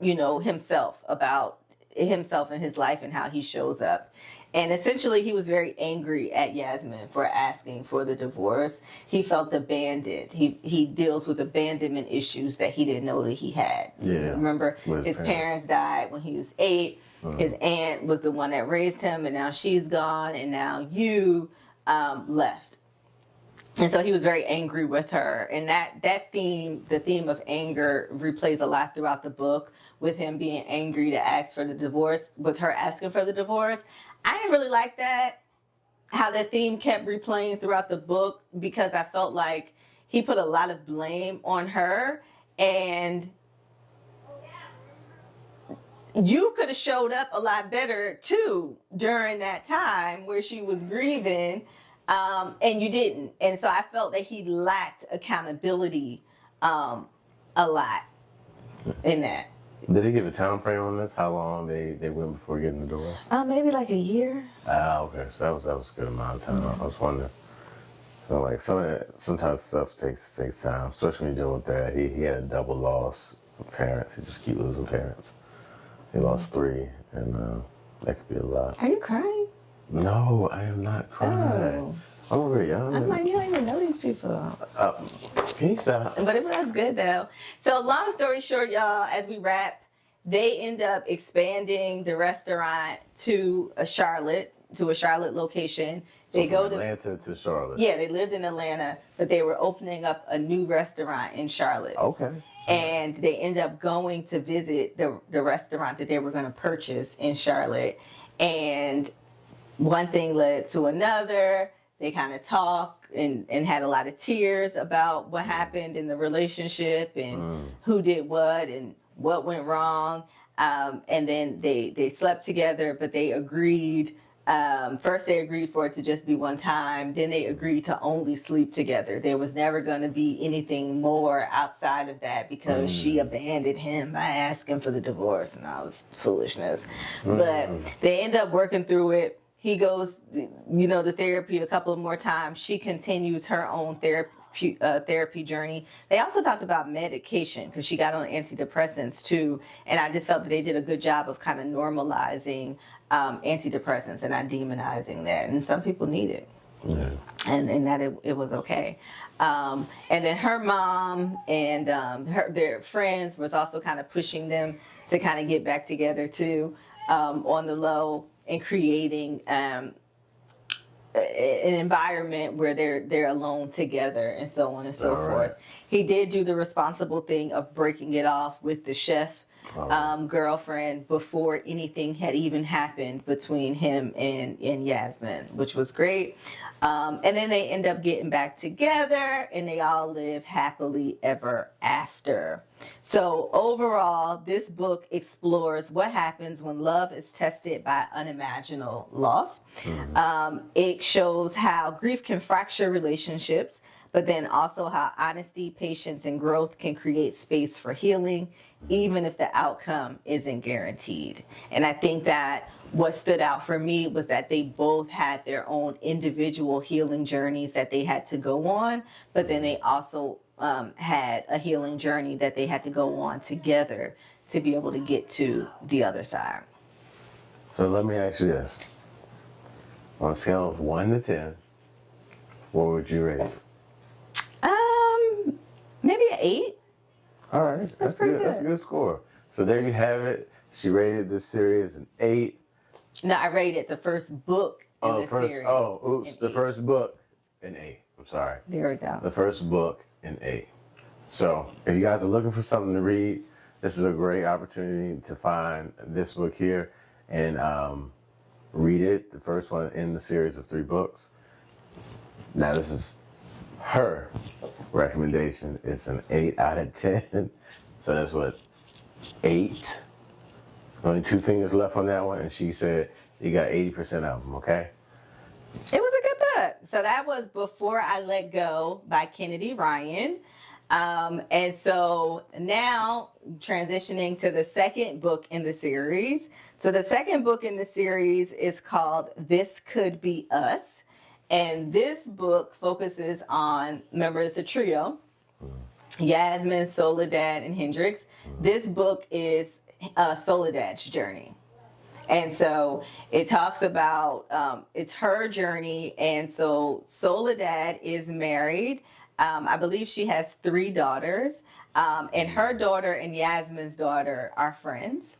himself about himself and his life and how he shows up. And essentially he was very angry at Yasmin for asking for the divorce. He felt abandoned. He deals with abandonment issues that he didn't know that he had. Yeah. Remember, his parents died when he was 8. His aunt was the one that raised him, and now she's gone, and now you left. And so he was very angry with her. And that theme, the theme of anger, replays a lot throughout the book, with him being angry to ask for the divorce, with her asking for the divorce. I didn't really like that, how that theme kept replaying throughout the book, because I felt like he put a lot of blame on her. And you could have showed up a lot better too during that time where she was grieving. And you didn't. And so I felt that he lacked accountability a lot in that. Did he give a time frame on this? How long they went before getting the divorce? Maybe like a year. Okay. So that was a good amount of time. I was wondering. So like sometimes stuff takes time, especially when you're dealing with that. He had a double loss of parents. He just keep losing parents. He lost 3, and that could be a lot. Are you crying? No, I am not crying. I'm over young. I'm like, you don't even know these people. Can you stop? But it was good though. So long story short, y'all, as we wrap, they end up expanding the restaurant to a Charlotte location. They go from Atlanta to Charlotte. Yeah, they lived in Atlanta, but they were opening up a new restaurant in Charlotte. Okay. And they end up going to visit the restaurant that they were going to purchase in Charlotte. And one thing led to another. They kind of talked and had a lot of tears about what happened in the relationship and who did what and what went wrong. And then they slept together, but they agreed. First they agreed for it to just be one time. Then they agreed to only sleep together. There was never going to be anything more outside of that because she abandoned him by asking for the divorce and all this foolishness. But they end up working through it. He goes, to therapy a couple of more times. She continues her own therapy journey. They also talked about medication because she got on antidepressants too, and I just felt that they did a good job of kind of normalizing antidepressants and not demonizing that. And some people need it. Yeah. And that it was okay. And then her mom and their friends was also kind of pushing them to kind of get back together too, on the low, and creating an environment where they're alone together and so on and so All forth. right. He did do the responsible thing of breaking it off with the chef girlfriend before anything had even happened between him and Yasmin, which was great. And then they end up getting back together and they all live happily ever after. So overall, this book explores what happens when love is tested by unimaginable loss. It shows how grief can fracture relationships, but then also how honesty, patience, and growth can create space for healing, even if the outcome isn't guaranteed. And I think that what stood out for me was that they both had their own individual healing journeys that they had to go on, but then they also had a healing journey that they had to go on together to be able to get to the other side. So let me ask you this. On a scale of 1 to 10, what would you rate it? Maybe an 8. All right, that's pretty good. That's a good. good score. So there you have it. She rated this series an 8. No, I rated the first book in the series. The 8. first book an 8. I'm sorry. There we go. The first book an 8. So if you guys are looking for something to read, this is a great opportunity to find this book here and read it. The first one in the series of 3 books. Now this is her recommendation. It's an 8 out of 10. So that's what, 8? Only 2 fingers left on that one, and she said you got 80% of them, okay? It was a good book. So that was Before I Let Go by Kennedy Ryan. And so now transitioning to the second book in the series. So the second book in the series is called This Could Be Us. And this book focuses on, remember it's a trio, Yasmin, Soledad, and Hendrix. This book is Soledad's journey. And so it talks about, it's her journey. And so Soledad is married. I believe she has 3 daughters. And her daughter and Yasmin's daughter are friends.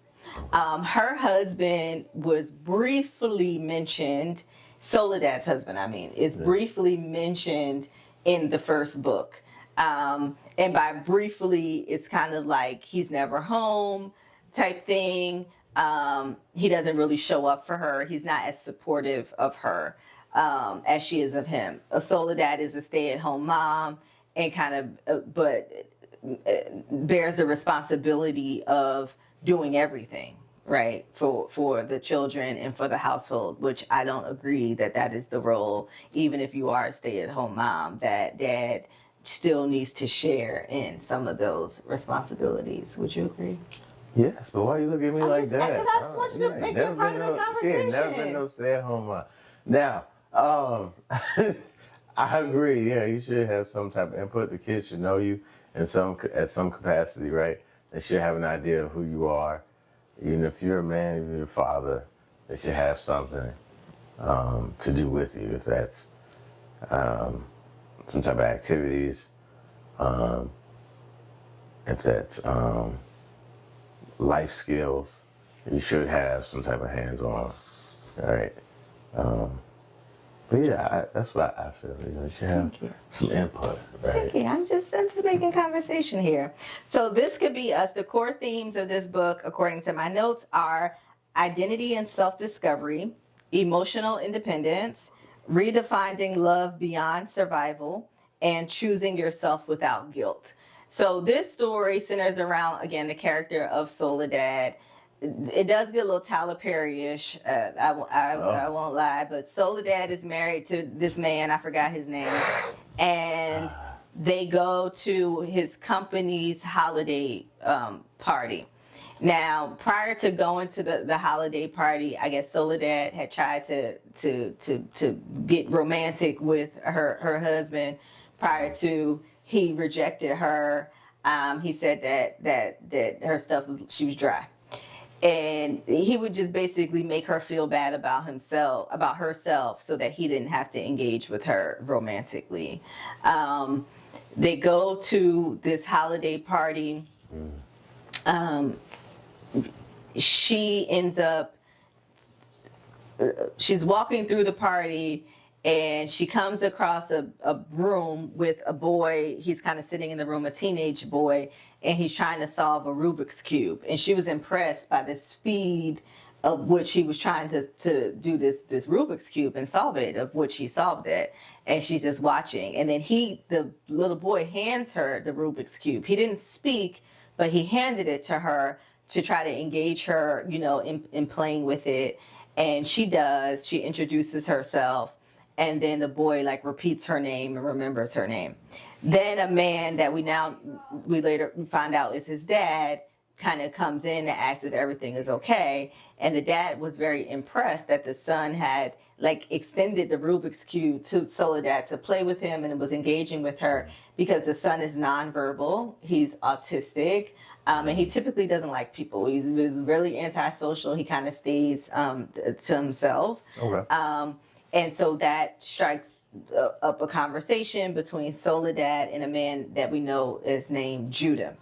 Her husband was briefly mentioned, Soledad's husband, is briefly mentioned in the first book. And by briefly, it's kind of like he's never home type thing. He doesn't really show up for her. He's not as supportive of her as she is of him. Soledad is a stay-at-home mom and kind of, but bears the responsibility of doing everything, right, for the children and for the household, which I don't agree that is the role, even if you are a stay-at-home mom, that dad still needs to share in some of those responsibilities. Would you agree? Yes, but why you look at me like that? Because I just want you to make it part of the conversation. She ain't never been no stay-at-home mom. Now, I agree. Yeah, you should have some type of input. The kids should know you at some capacity, right? They should have an idea of who you are. Even if you're a man, even if you're a father, they should have something to do with you. If that's some type of activities, if that's life skills, you should have some type of hands-on. All right. But yeah, that's what I feel. You should have some input, right? Thank you. I'm just making conversation here. So This Could Be Us. The core themes of this book, according to my notes, are identity and self-discovery, emotional independence, redefining love beyond survival, and choosing yourself without guilt. So this story centers around, again, the character of Soledad. It does get a little Tyler Perry-ish, I won't lie, but Soledad is married to this man, I forgot his name, and they go to his company's holiday party. Now, prior to going to the holiday party, I guess Soledad had tried to get romantic with her husband, prior to he rejected her. He said that her stuff she was dry, and he would just basically make her feel bad about herself, so that he didn't have to engage with her romantically. They go to this holiday party. Um, she ends up she's walking through the party, and she comes across a room with a boy. He's kind of sitting in the room, a teenage boy, and he's trying to solve a Rubik's Cube. And she was impressed by the speed of which he was trying to do this Rubik's Cube and solve it, of which he solved it. And she's just watching. And then the little boy hands her the Rubik's Cube. He didn't speak, but he handed it to her to try to engage her, in playing with it. And she introduces herself, and then the boy like repeats her name and remembers her name. Then a man that we later find out is his dad kind of comes in and asks if everything is okay. And the dad was very impressed that the son had like extended the Rubik's Cube to Soledad to play with him and was engaging with her, because the son is nonverbal, he's autistic, and he typically doesn't like people. He's really antisocial. He kind of stays to himself. Okay. And so that strikes up a conversation between Soledad and a man that we know is named Judah.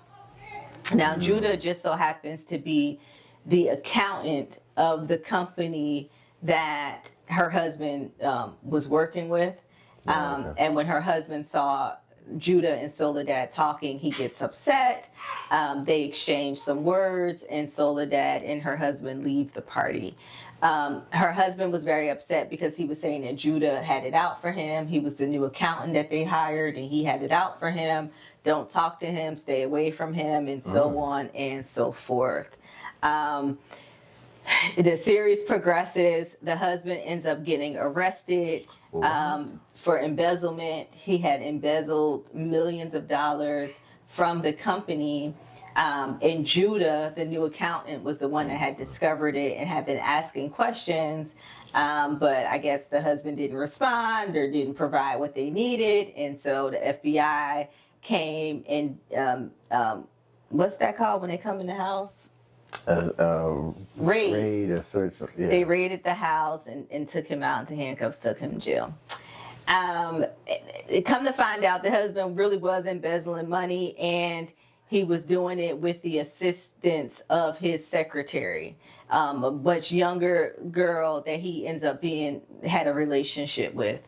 Now, Judah just so happens to be the accountant of the company that her husband was working with. Okay. And when her husband saw Judah and Soledad talking, he gets upset. They exchange some words, and Soledad and her husband leave the party. Her husband was very upset because he was saying that Judah had it out for him. He was the new accountant that they hired, and he had it out for him. Don't talk to him, stay away from him, and so on and so forth. The series progresses. The husband ends up getting arrested for embezzlement. He had embezzled millions of dollars from the company. And Judah, the new accountant, was the one that had discovered it and had been asking questions. But I guess the husband didn't respond or didn't provide what they needed. And so the FBI came and what's that called when they come in the house? Raid or search. Yeah. They raided the house and took him out into handcuffs, took him to jail. Come to find out, the husband really was embezzling money, and he was doing it with the assistance of his secretary, a much younger girl that he ends up had a relationship with.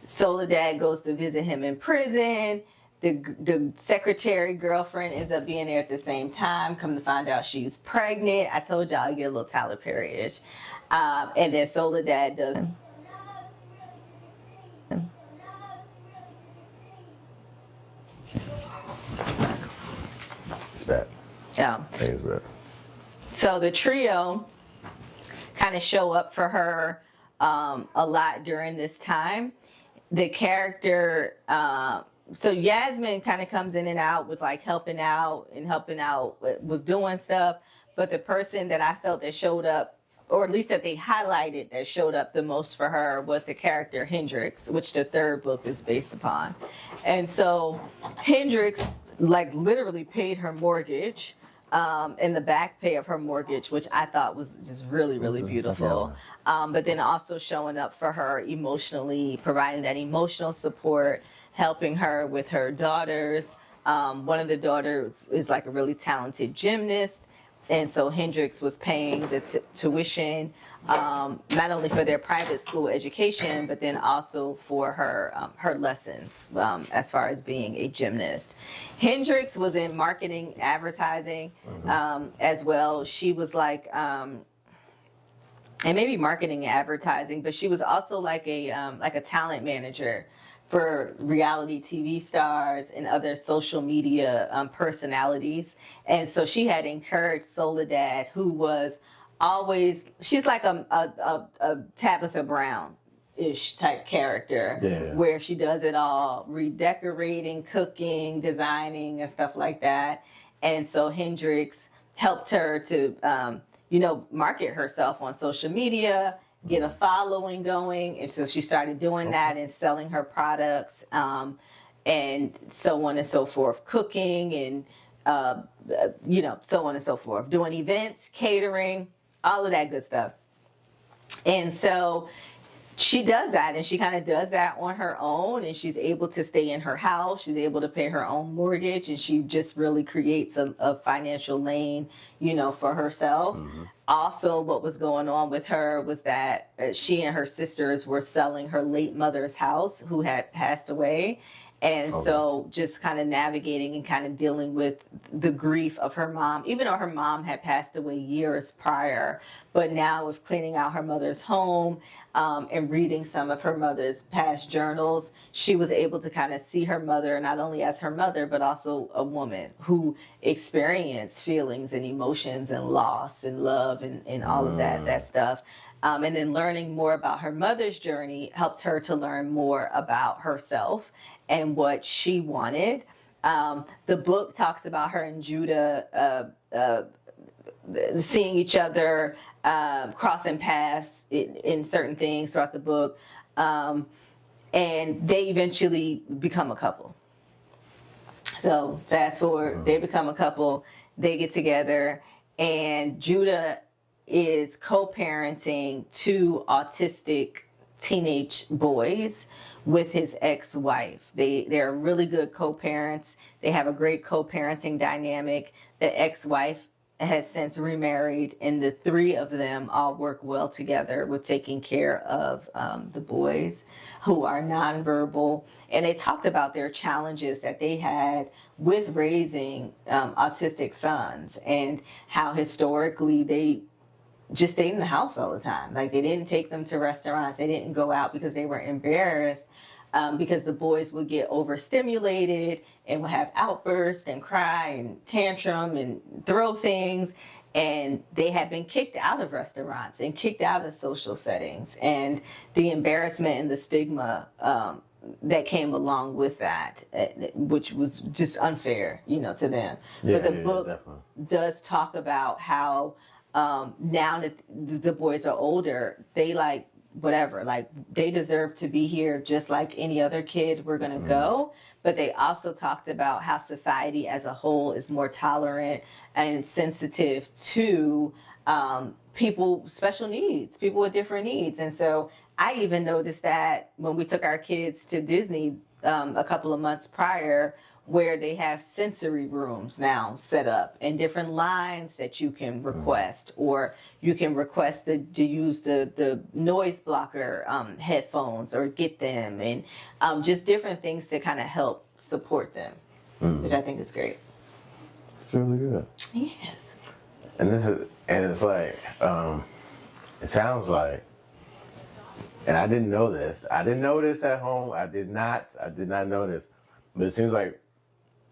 Soledad goes to visit him in prison. The secretary girlfriend ends up being there at the same time. Come to find out she's pregnant. I told y'all I get a little Tyler Perry-ish. And then Soledad does. It's bad. Yeah. I think it's bad. So the trio kind of show up for her a lot during this time. The character, so Yasmin kind of comes in and out with like helping out with doing stuff. But the person that I felt that showed up, or at least that they highlighted that showed up the most for her, was the character Hendrix, which the third book is based upon. And so Hendrix like literally paid her mortgage, in the back pay of her mortgage, which I thought was just really, really beautiful. But then also showing up for her emotionally, providing that emotional support, helping her with her daughters. One of the daughters is like a really talented gymnast. And so Hendrix was paying the tuition, not only for their private school education, but then also for her lessons as far as being a gymnast. Hendrix was in marketing, advertising as well. She was like, and maybe marketing and advertising, but she was also like a talent manager for reality TV stars and other social media personalities. And so she had encouraged Soledad, who was always, she's like a Tabitha Brown-ish type character, where she does it all, redecorating, cooking, designing, and stuff like that. And so Hendrix helped her to, market herself on social media, get a following going. And so she started doing that and selling her products. And and so on and so forth, cooking and so on and so forth, doing events, catering, all of that good stuff. And so she does that, and she kind of does that on her own, and she's able to stay in her house. She's able to pay her own mortgage, and she just really creates a financial lane, for herself. Also, what was going on with her was that she and her sisters were selling her late mother's house, who had passed away. And so just kind of navigating and kind of dealing with the grief of her mom, even though her mom had passed away years prior, but now with cleaning out her mother's home, and reading some of her mother's past journals, she was able to kind of see her mother not only as her mother, but also a woman who experienced feelings and emotions and loss and love and all of that stuff. And then learning more about her mother's journey helped her to learn more about herself and what she wanted. The book talks about her and Judah seeing each other, crossing paths in certain things throughout the book, and they eventually become a couple. So fast forward, they become a couple, they get together, and Judah is co-parenting two autistic teenage boys with his ex-wife. They're really good co-parents. They have a great co-parenting dynamic. The ex-wife has since remarried, and the three of them all work well together with taking care of the boys who are nonverbal. And they talked about their challenges that they had with raising autistic sons, and how historically they just stayed in the house all the time. Like, they didn't take them to restaurants. They didn't go out because they were embarrassed, because the boys would get overstimulated and would have outbursts and cry and tantrum and throw things. And they had been kicked out of restaurants and kicked out of social settings, and the embarrassment and the stigma that came along with that, which was just unfair, to them. But the book definitely does talk about how now that the boys are older, they they deserve to be here just like any other kid. We're going to go. But they also talked about how society as a whole is more tolerant and sensitive to people, special needs, people with different needs. And so I even noticed that when we took our kids to Disney a couple of months prior, where they have sensory rooms now set up and different lines that you can request, or you can request to use the noise blocker headphones or get them, and just different things to kind of help support them, which I think is great. It's really good. Yes. And it's like, it sounds like, and I didn't know this. I didn't know this at home. I did not know this. But it seems like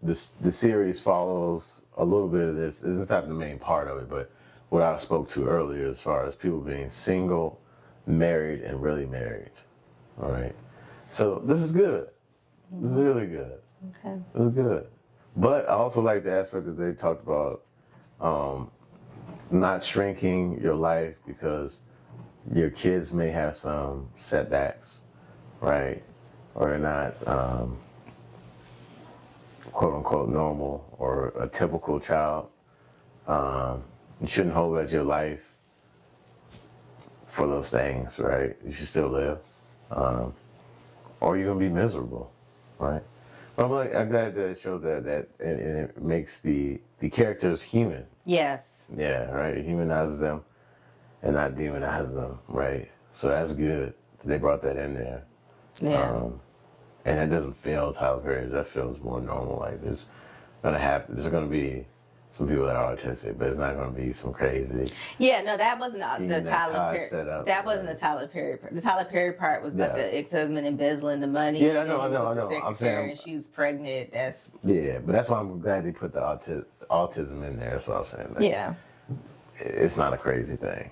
the series follows a little bit of this. This is not the main part of it, but what I spoke to earlier as far as people being single, married, and really married. All right. So this is good. This is really good. Okay. This is good. But I also like the aspect that they talked about, not shrinking your life because your kids may have some setbacks, right? Or they're not quote unquote normal or a typical child. You shouldn't hold as your life for those things, right? You should still live. Or you're gonna be miserable, right? But I'm glad that it shows that and it makes the characters human. Yes. Yeah, right. It humanizes them and not demonizes them, right? So that's good that they brought that in there. Yeah. And it doesn't feel Tyler Perry. That feels more normal. Like there's gonna be some people that are autistic, but it's not gonna be some crazy. Yeah, no, that wasn't the that Tyler Todd Perry. set up, That wasn't right? the Tyler Perry part. The Tyler Perry part was about Yeah. the ex-husband embezzling the money. Yeah, I know. and the I'm secretary, saying, and she was pregnant. That's yeah, but that's why I'm glad they put the autism in there. That's what I'm saying. Like, yeah. it's not a crazy thing.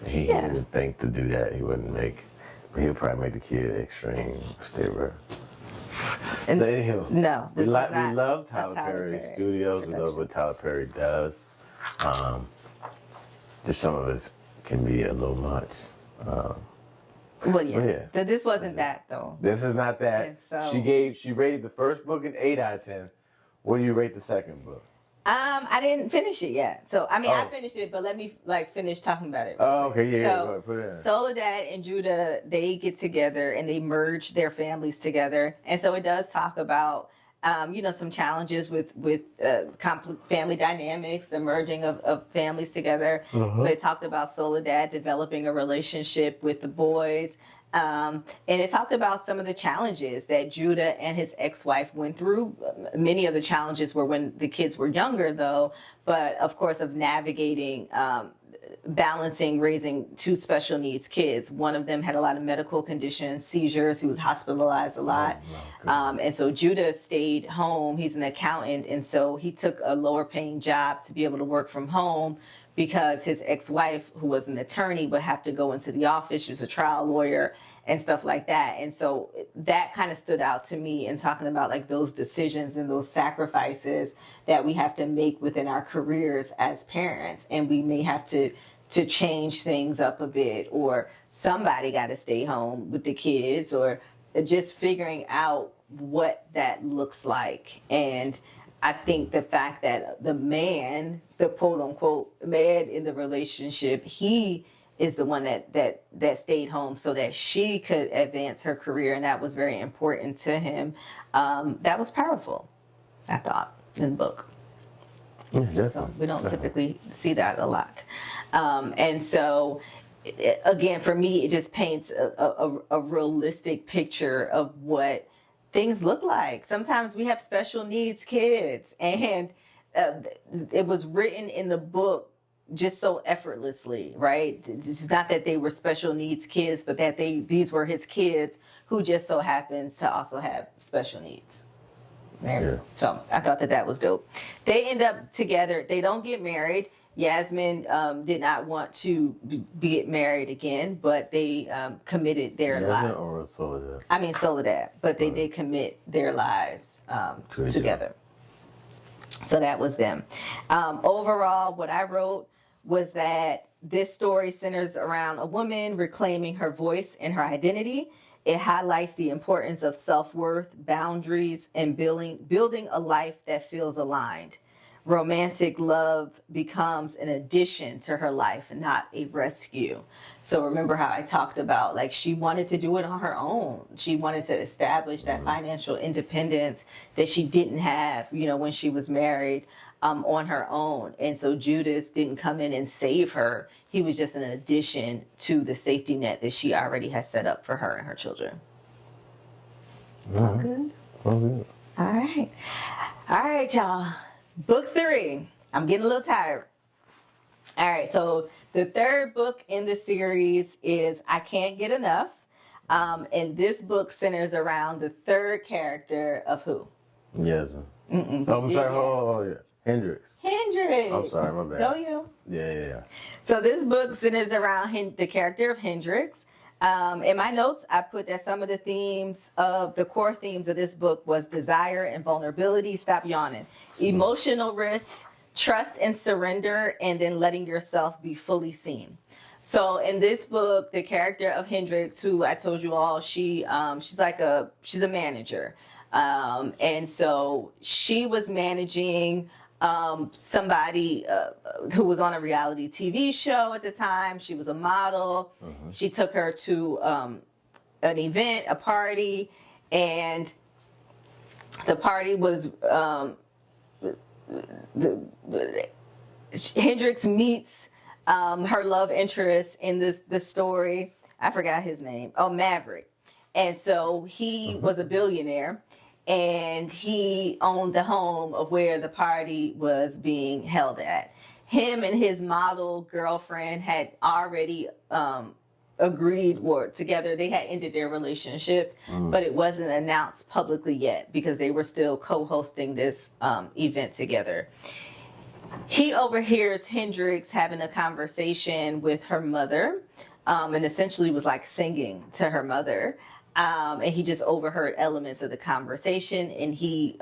He Yeah. wouldn't think to do that. He would probably make the kid extreme if they were. And Anywho, no, we this is not love a Tyler Perry Perry Studios. We love production. what Tyler Perry does. Just some of it can be a little much. Well, yeah. Yeah. This wasn't that though. This is not that. And so- She rated the first book an 8 out of 10. What do you rate the second book? I didn't finish it yet. So I mean, I Oh. finished it, but let me like finish talking about it. Oh, okay, yeah, So, go ahead, put it in. Soledad and Judah, they get together and they merge their families together, and so it does talk about, some challenges with family dynamics, the merging of families together. But it talked about Soledad developing a relationship with the boys. And it talked about some of the challenges that Judah and his ex-wife went through. Many of the challenges were when the kids were younger, though, but of course, of navigating, balancing raising two special needs kids. One of them had a lot of medical conditions, seizures. He was hospitalized a lot. And so Judah stayed home. He's an accountant. And so he took a lower paying job to be able to work from home because his ex-wife, who was an attorney, would have to go into the office. She was a trial lawyer and stuff like that. And so that kind of stood out to me in talking about like those decisions and those sacrifices that we have to make within our careers as parents. And we may have to change things up a bit, or somebody got to stay home with the kids, or just figuring out what that looks like. And I think the fact that the man, the quote unquote man in the relationship, he is the one that stayed home so that she could advance her career, and that was very important to him. That was powerful, I thought, in the book. Yeah, So we don't typically see that a lot. And so, again, for me, it just paints a realistic picture of what things look like. Sometimes we have special needs kids, and it was written in the book just so effortlessly, right? It's not that they were special needs kids, but that these were his kids who just so happens to also have special needs. Yeah. So I thought that was dope. They end up together. They don't get married. Yasmin did not want to be married again, but they committed their lives. Or Soledad? I mean Soledad, but they did commit their lives together. So that was them. Overall, what I wrote was that this story centers around a woman reclaiming her voice and her identity. It highlights the importance of self-worth, boundaries, and building a life that feels aligned. Romantic love becomes an addition to her life and not a rescue. So remember how I talked about, like, she wanted to do it on her own. She wanted to establish that financial independence that she didn't have, when she was married, on her own. And so Judas didn't come in and save her. He was just an addition to the safety net that she already has set up for her and her children. All good? Oh, good. All right. All right, y'all. Book 3. I'm getting a little tired. All right, so the third book in the series is I Can't Get Enough. And this book centers around the third character of who? Yasmin. Oh, I'm sorry. Oh, yeah. Hendrix. Hendrix. I'm sorry, my bad. Know you? Yeah. So this book centers around the character of Hendrix. In my notes, I put that some of the core themes of this book was desire and vulnerability, stop yawning, emotional risk, trust and surrender, and then letting yourself be fully seen. So in this book, the character of Hendrix, who I told you all, she's a manager. And so she was managing somebody who was on a reality TV show at the time. She was a model. She took her to an event, a party, and the party was Hendrix meets her love interest in the story. I forgot his name. Oh, Maverick. And so he was a billionaire, and he owned the home of where the party was being held at. Him and his model girlfriend had already agreed, or together they had ended their relationship, but it wasn't announced publicly yet because they were still co-hosting this event together. He overhears Hendrix having a conversation with her mother, and essentially was like singing to her mother. And he just overheard elements of the conversation, and he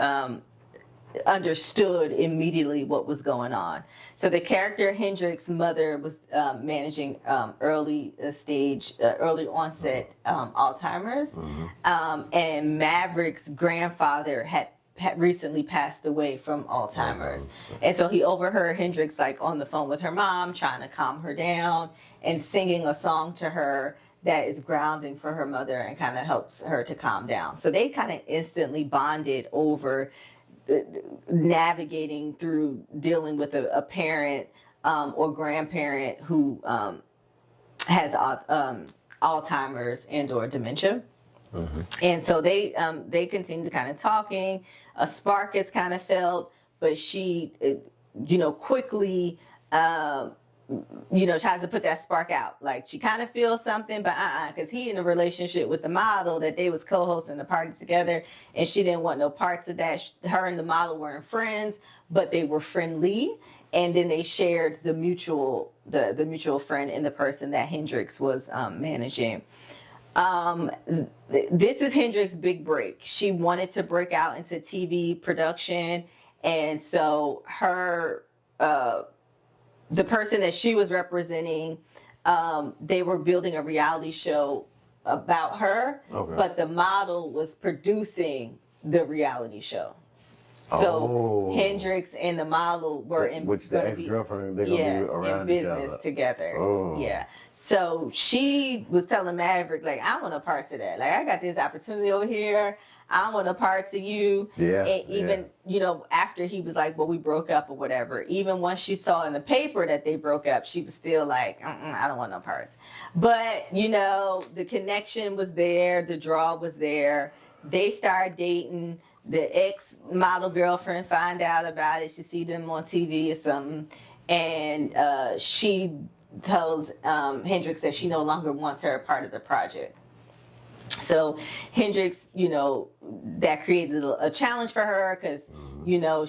understood immediately what was going on. So the character Hendrix's mother was managing early onset Alzheimer's, and Maverick's grandfather had recently passed away from Alzheimer's. And so he overheard Hendrix like on the phone with her mom, trying to calm her down and singing a song to her that is grounding for her mother and kind of helps her to calm down. So they kind of instantly bonded over navigating through dealing with a parent or grandparent who has Alzheimer's and or dementia. And so they continue to kind of talking. A spark is kind of felt, but she, quickly, tries to put that spark out. Like she kind of feels something, but because he in a relationship with the model that they was co-hosting the party together, and she didn't want no parts of that. Her and the model weren't friends, but they were friendly. And then they shared the mutual friend in the person that Hendrix was managing. This is Hendrix's big break. She wanted to break out into TV production, and so her the person that she was representing, they were building a reality show about her, but the model was producing the reality show. So Hendrix and the model were in which the ex-girlfriend, they're gonna be around in business together. Yeah. So she was telling Maverick, like, I want no parts of that. Like, I got this opportunity over here. I want no parts of you. Yeah. And even, after he was like, well, we broke up or whatever, even once she saw in the paper that they broke up, she was still like, I don't want no parts. But, the connection was there. The draw was there. They started dating. The ex-model girlfriend find out about it. She see them on TV or something. And she tells Hendrix that she no longer wants her a part of the project. So Hendrix, that created a challenge for her because,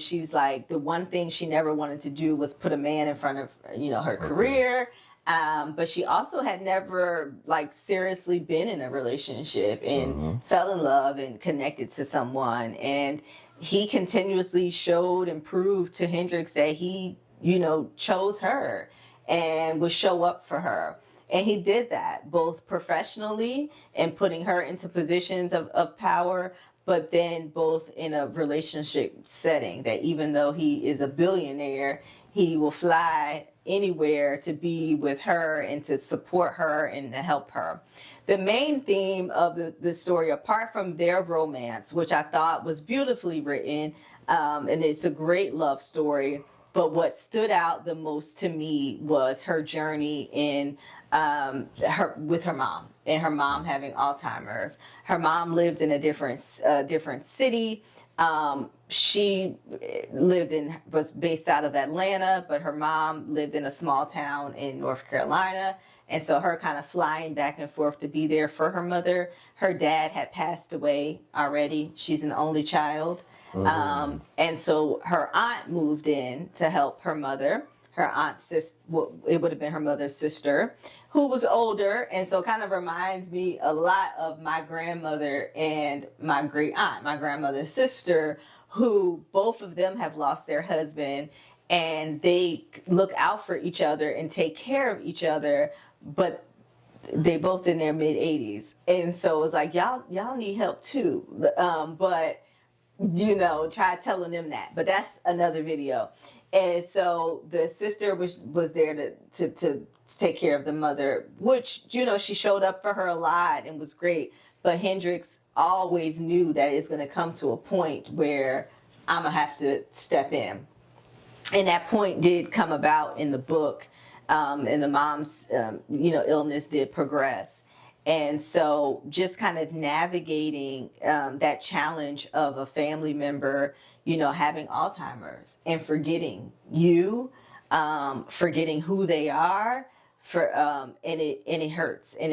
she's like, the one thing she never wanted to do was put a man in front of, her career. But she also had never seriously been in a relationship and fell in love and connected to someone. And he continuously showed and proved to Hendrix that he, chose her and would show up for her. And he did that both professionally and putting her into positions of power, but then both in a relationship setting that even though he is a billionaire, he will fly anywhere to be with her and to support her and to help her. The main theme of the story, apart from their romance, which I thought was beautifully written, and it's a great love story, but what stood out the most to me was her journey in with her mom, and her mom having Alzheimer's. Her mom lived in a different city. She was based out of Atlanta, but her mom lived in a small town in North Carolina. And so her kind of flying back and forth to be there for her mother. Her dad had passed away already. She's an only child. And so her aunt moved in to help her mother. Her aunt's sister, it would have been her mother's sister, who was older, and so kind of reminds me a lot of my grandmother and my great aunt, my grandmother's sister, who both of them have lost their husband, and they look out for each other and take care of each other, but they both in their mid-80s. And so it's like, y'all need help too. But try telling them that. But that's another video. And so the sister was there to take care of the mother, which, she showed up for her a lot and was great. But Hendrix always knew that it's going to come to a point where I'm going to have to step in. And that point did come about in the book. And the mom's, illness did progress. And so just kind of navigating that challenge of a family member, having Alzheimer's and forgetting forgetting who they are, and it hurts, and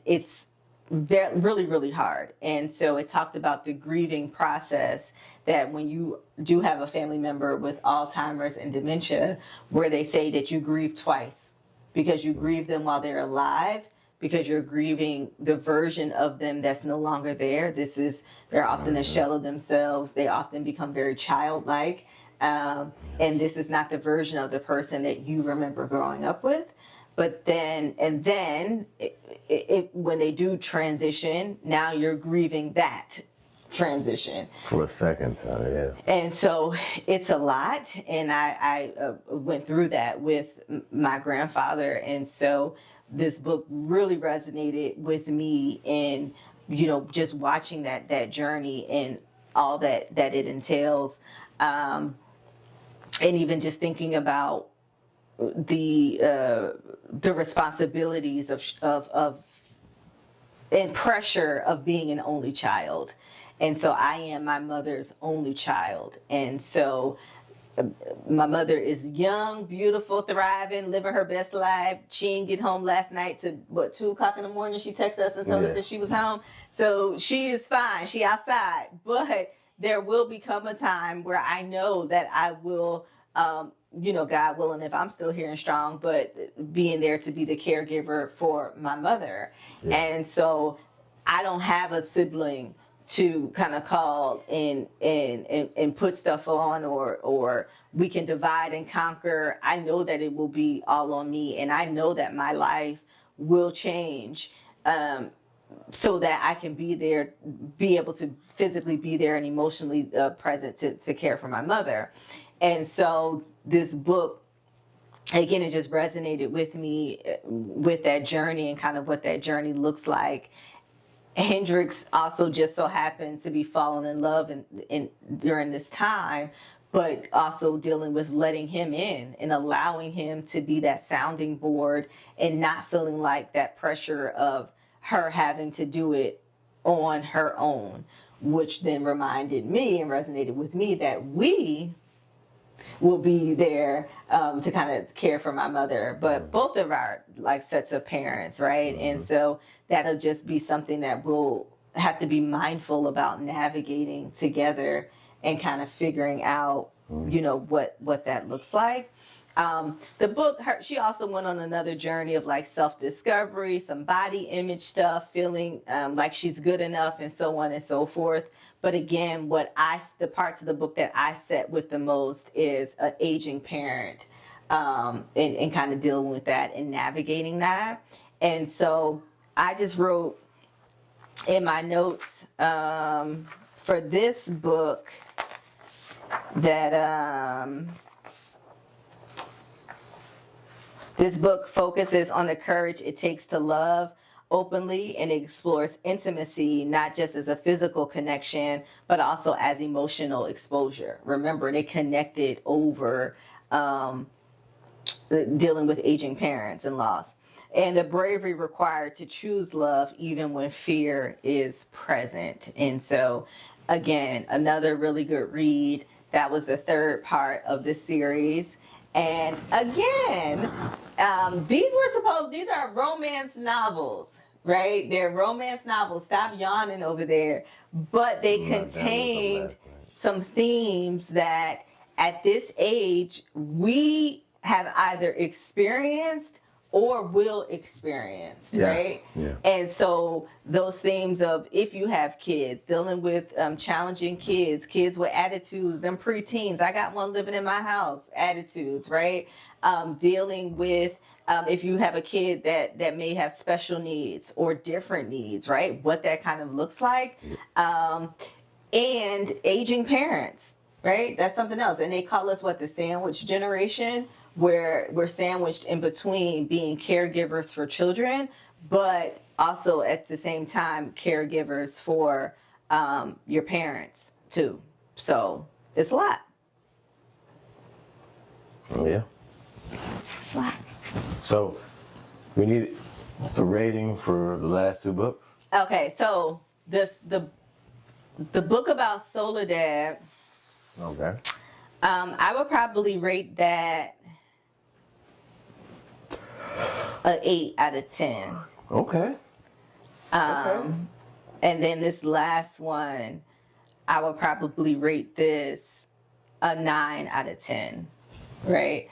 it's really, really hard. And so it talked about the grieving process, that when you do have a family member with Alzheimer's and dementia, where they say that you grieve twice, because you grieve them while they're alive, because you're grieving the version of them that's no longer there. They're often a shell of themselves. They often become very childlike. And this is not the version of the person that you remember growing up with. But then, when they do transition, now you're grieving that transition. For a second time, yeah. And so it's a lot. And I went through that with my grandfather. And so this book really resonated with me in, just watching that journey and all that it entails. And even just thinking about the responsibilities of and pressure of being an only child. And so I am my mother's only child. And so my mother is young, beautiful, thriving, living her best life. She didn't get home last night to 2:00 in the morning. She texted us and told us that she was home. So she is fine. She outside. But there will become a time where I know that I will, God willing, if I'm still here and strong, but being there to be the caregiver for my mother. Yeah. And so I don't have a sibling to kind of call and put stuff on, or we can divide and conquer. I know that it will be all on me, and I know that my life will change so that I can be there, be able to physically be there and emotionally present to care for my mother. And so this book, again, it just resonated with me with that journey and kind of what that journey looks like. Hendrix also just so happened to be falling in love in during this time, but also dealing with letting him in and allowing him to be that sounding board and not feeling like that pressure of her having to do it on her own, which then reminded me and resonated with me that we will be there to kind of care for my mother, but both of our sets of parents, right? Mm-hmm. And so that'll just be something that we'll have to be mindful about navigating together and kind of figuring out, what that looks like. The book, she also went on another journey of self-discovery, some body image stuff, feeling like she's good enough and so on and so forth. But again, the parts of the book that I set with the most is an aging parent and kind of dealing with that and navigating that. And so I just wrote in my notes for this book that this book focuses on the courage it takes to love openly and explores intimacy, not just as a physical connection, but also as emotional exposure. Remember, they connected over dealing with aging parents and loss. And the bravery required to choose love even when fear is present. And so, again, another really good read. That was the third part of the series. And again, these are romance novels, right? They're romance novels. Stop yawning over there. But they contained some themes that at this age we have either experienced or will experience, yes, right? Yeah. And so those themes of, if you have kids, dealing with challenging kids with attitudes, them preteens, I got one living in my house, attitudes, right? Dealing with, if you have a kid that may have special needs or different needs, right? What that kind of looks like. And aging parents, right? That's something else. And they call us the sandwich generation, where we're sandwiched in between being caregivers for children, but also at the same time caregivers for your parents too. So it's a lot. Oh yeah. It's a lot. So we need a rating for the last two books. Okay, so the book about Soledad. Okay. I would probably rate that an 8 out of 10. Okay. And then this last one, I would probably rate this a 9 out of 10, right?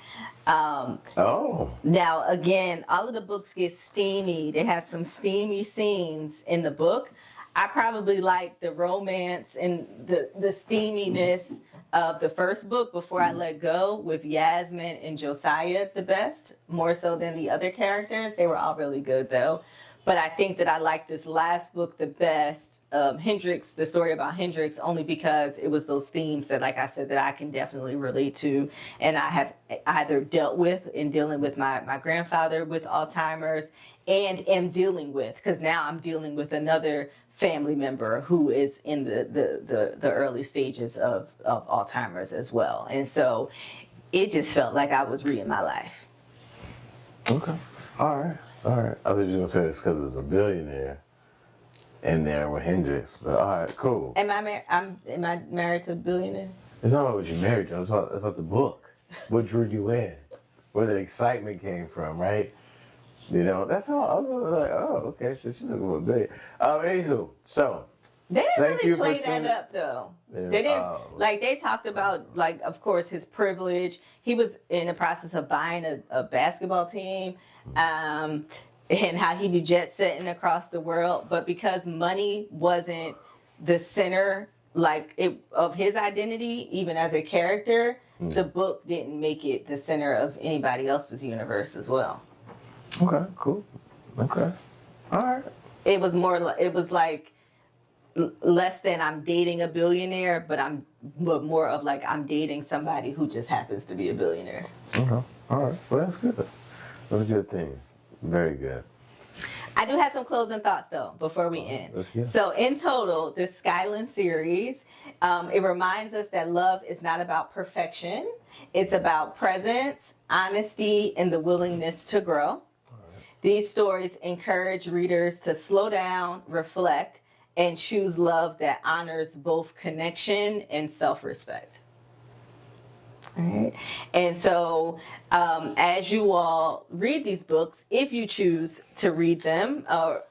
Oh, Now, again, all of the books get steamy. They have some steamy scenes in the book. I probably like the romance and the steaminess of the first book, Before I Let Go, with Yasmin and Josiah the best, more so than the other characters. They were all really good though. But I think that I like this last book the best, Hendrix, the story about Hendrix, only because it was those themes that, like I said, that I can definitely relate to. And I have either dealt with in dealing with my grandfather with Alzheimer's, and am dealing with, because now I'm dealing with another family member who is in the early stages of Alzheimer's as well. And so it just felt like I was reading my life. okay. All right. All right. I was just gonna say it's because there's a billionaire in there with Hendrix, but all right, cool. Am I married to a billionaire? It's not about what you married to. It's about the book. What drew you in? Where the excitement came from, right? You know, that's all. I was like, oh, okay. So she's looking for a billion. Anywho, so They didn't Thank really you for play that tuning- up though. Yeah, They didn't, oh. like, they talked about, like, of course, his privilege. He was in the process of buying a basketball team, and how he be jet setting across the world. But because money wasn't the center, like, of his identity, even as a character, the book didn't make it the center of anybody else's universe as well. okay, cool. Okay, all right. It was like less than I'm dating a billionaire, but more of like I'm dating somebody who just happens to be a billionaire. Okay, all right. Well, that's good. That's a good thing. Very good. I do have some closing thoughts though before we end. let's hear. So in total, this Skyland series, it reminds us that love is not about perfection. It's about presence, honesty, and the willingness to grow. These stories encourage readers to slow down, reflect, and choose love that honors both connection and self-respect. All right. And so, as you all read these books, if you choose to read them, or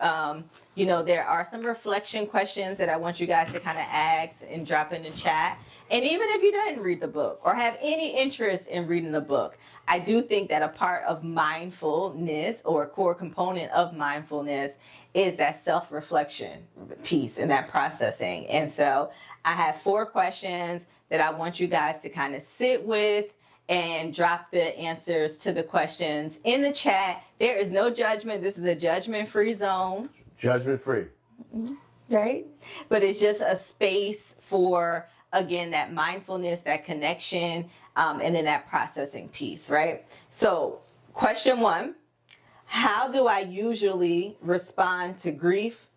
there are some reflection questions that I want you guys to kind of ask and drop in the chat. And even if you didn't read the book or have any interest in reading the book, I do think that a part of mindfulness, or a core component of mindfulness, is that self-reflection piece and that processing. And so I have 4 questions that I want you guys to kind of sit with and drop the answers to the questions in the chat. There is no judgment. This is a judgment-free zone. Judgment free. Right? But it's just a space for, again, that mindfulness, that connection, and then that processing piece, right? So, question 1, how do I usually respond to grief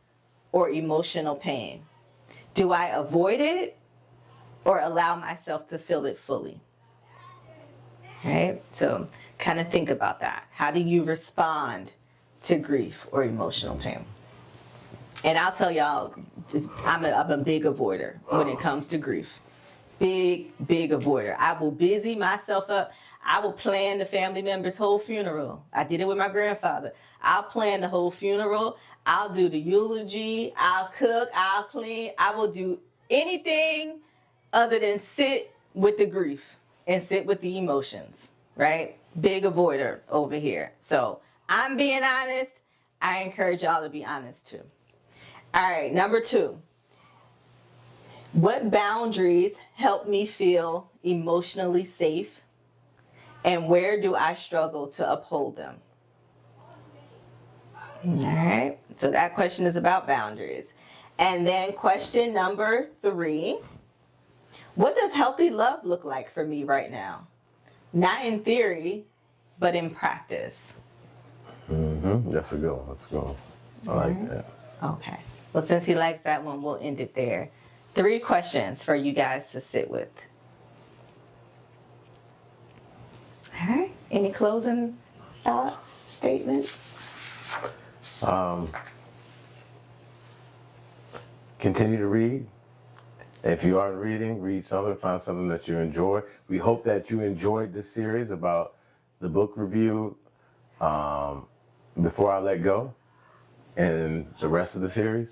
or emotional pain? Do I avoid it or allow myself to feel it fully? Right? So, kind of think about that. How do you respond to grief or emotional pain? And I'll tell y'all, I'm a big avoider when it comes to grief. Big avoider. I will busy myself up. I will plan the family member's whole funeral. I did it with my grandfather. I'll plan the whole funeral. I'll do the eulogy. I'll cook. I'll clean. I will do anything other than sit with the grief and sit with the emotions, right? Big avoider over here. So I'm being honest. I encourage y'all to be honest too. All right, number 2. What boundaries help me feel emotionally safe, and where do I struggle to uphold them? All right, so that question is about boundaries. And then question number 3, what does healthy love look like for me right now? Not in theory, but in practice. That's a good one. That's a good one. I like that. Okay. Well, since he likes that one, we'll end it there. 3 questions for you guys to sit with. All right. Any closing thoughts, statements? Continue to read. If you aren't reading, read something, find something that you enjoy. We hope that you enjoyed this series about the book review, Before I Let Go, and the rest of the series.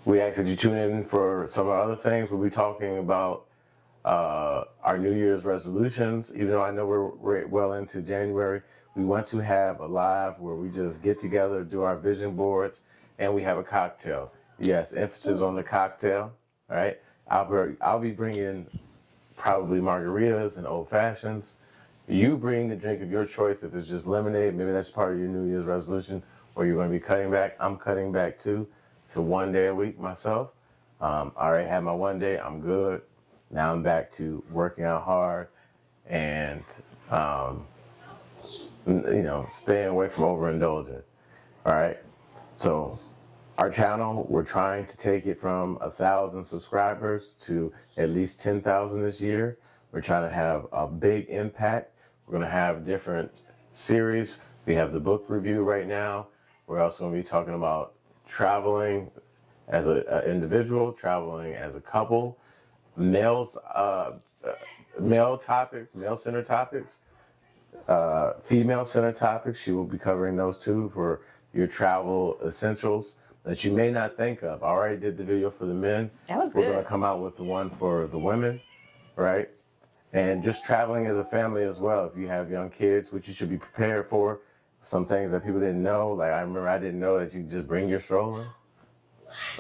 We ask that you tune in for some other things. We'll be talking about our New Year's resolutions. Even though I know we're well into January, we want to have a live where we just get together, do our vision boards, and we have a cocktail. Yes, emphasis on the cocktail. All right, I'll be bringing probably margaritas and old fashions. You bring the drink of your choice. If it's just lemonade, maybe that's part of your New Year's resolution, or you're going to be cutting back. I'm cutting back too, to 1 day a week myself. I already had my 1 day. I'm good. Now I'm back to working out hard and, staying away from overindulging. All right. So our channel, we're trying to take it from 1,000 subscribers to at least 10,000 this year. We're trying to have a big impact. We're going to have different series. We have the book review right now. We're also going to be talking about traveling as an individual, traveling as a couple, males, male topics, male-centered topics, female-centered topics. She will be covering those too for your travel essentials that you may not think of. I already did the video for the men. That was We're good. going to come out with the one for the women, right? And just traveling as a family as well. If you have young kids, which you should be prepared for, some things that people didn't know. Like I remember I didn't know that you just bring your stroller.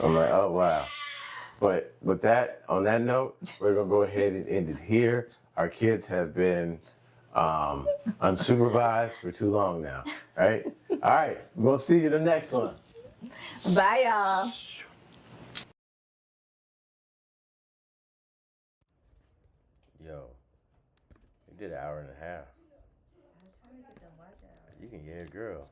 I'm like, oh wow. But with that, on that note, we're gonna go ahead and end it here. Our kids have been unsupervised for too long now, right? All right, we'll see you in the next one. Bye, y'all. Yo, we did an hour and a half. You can, yeah, girl.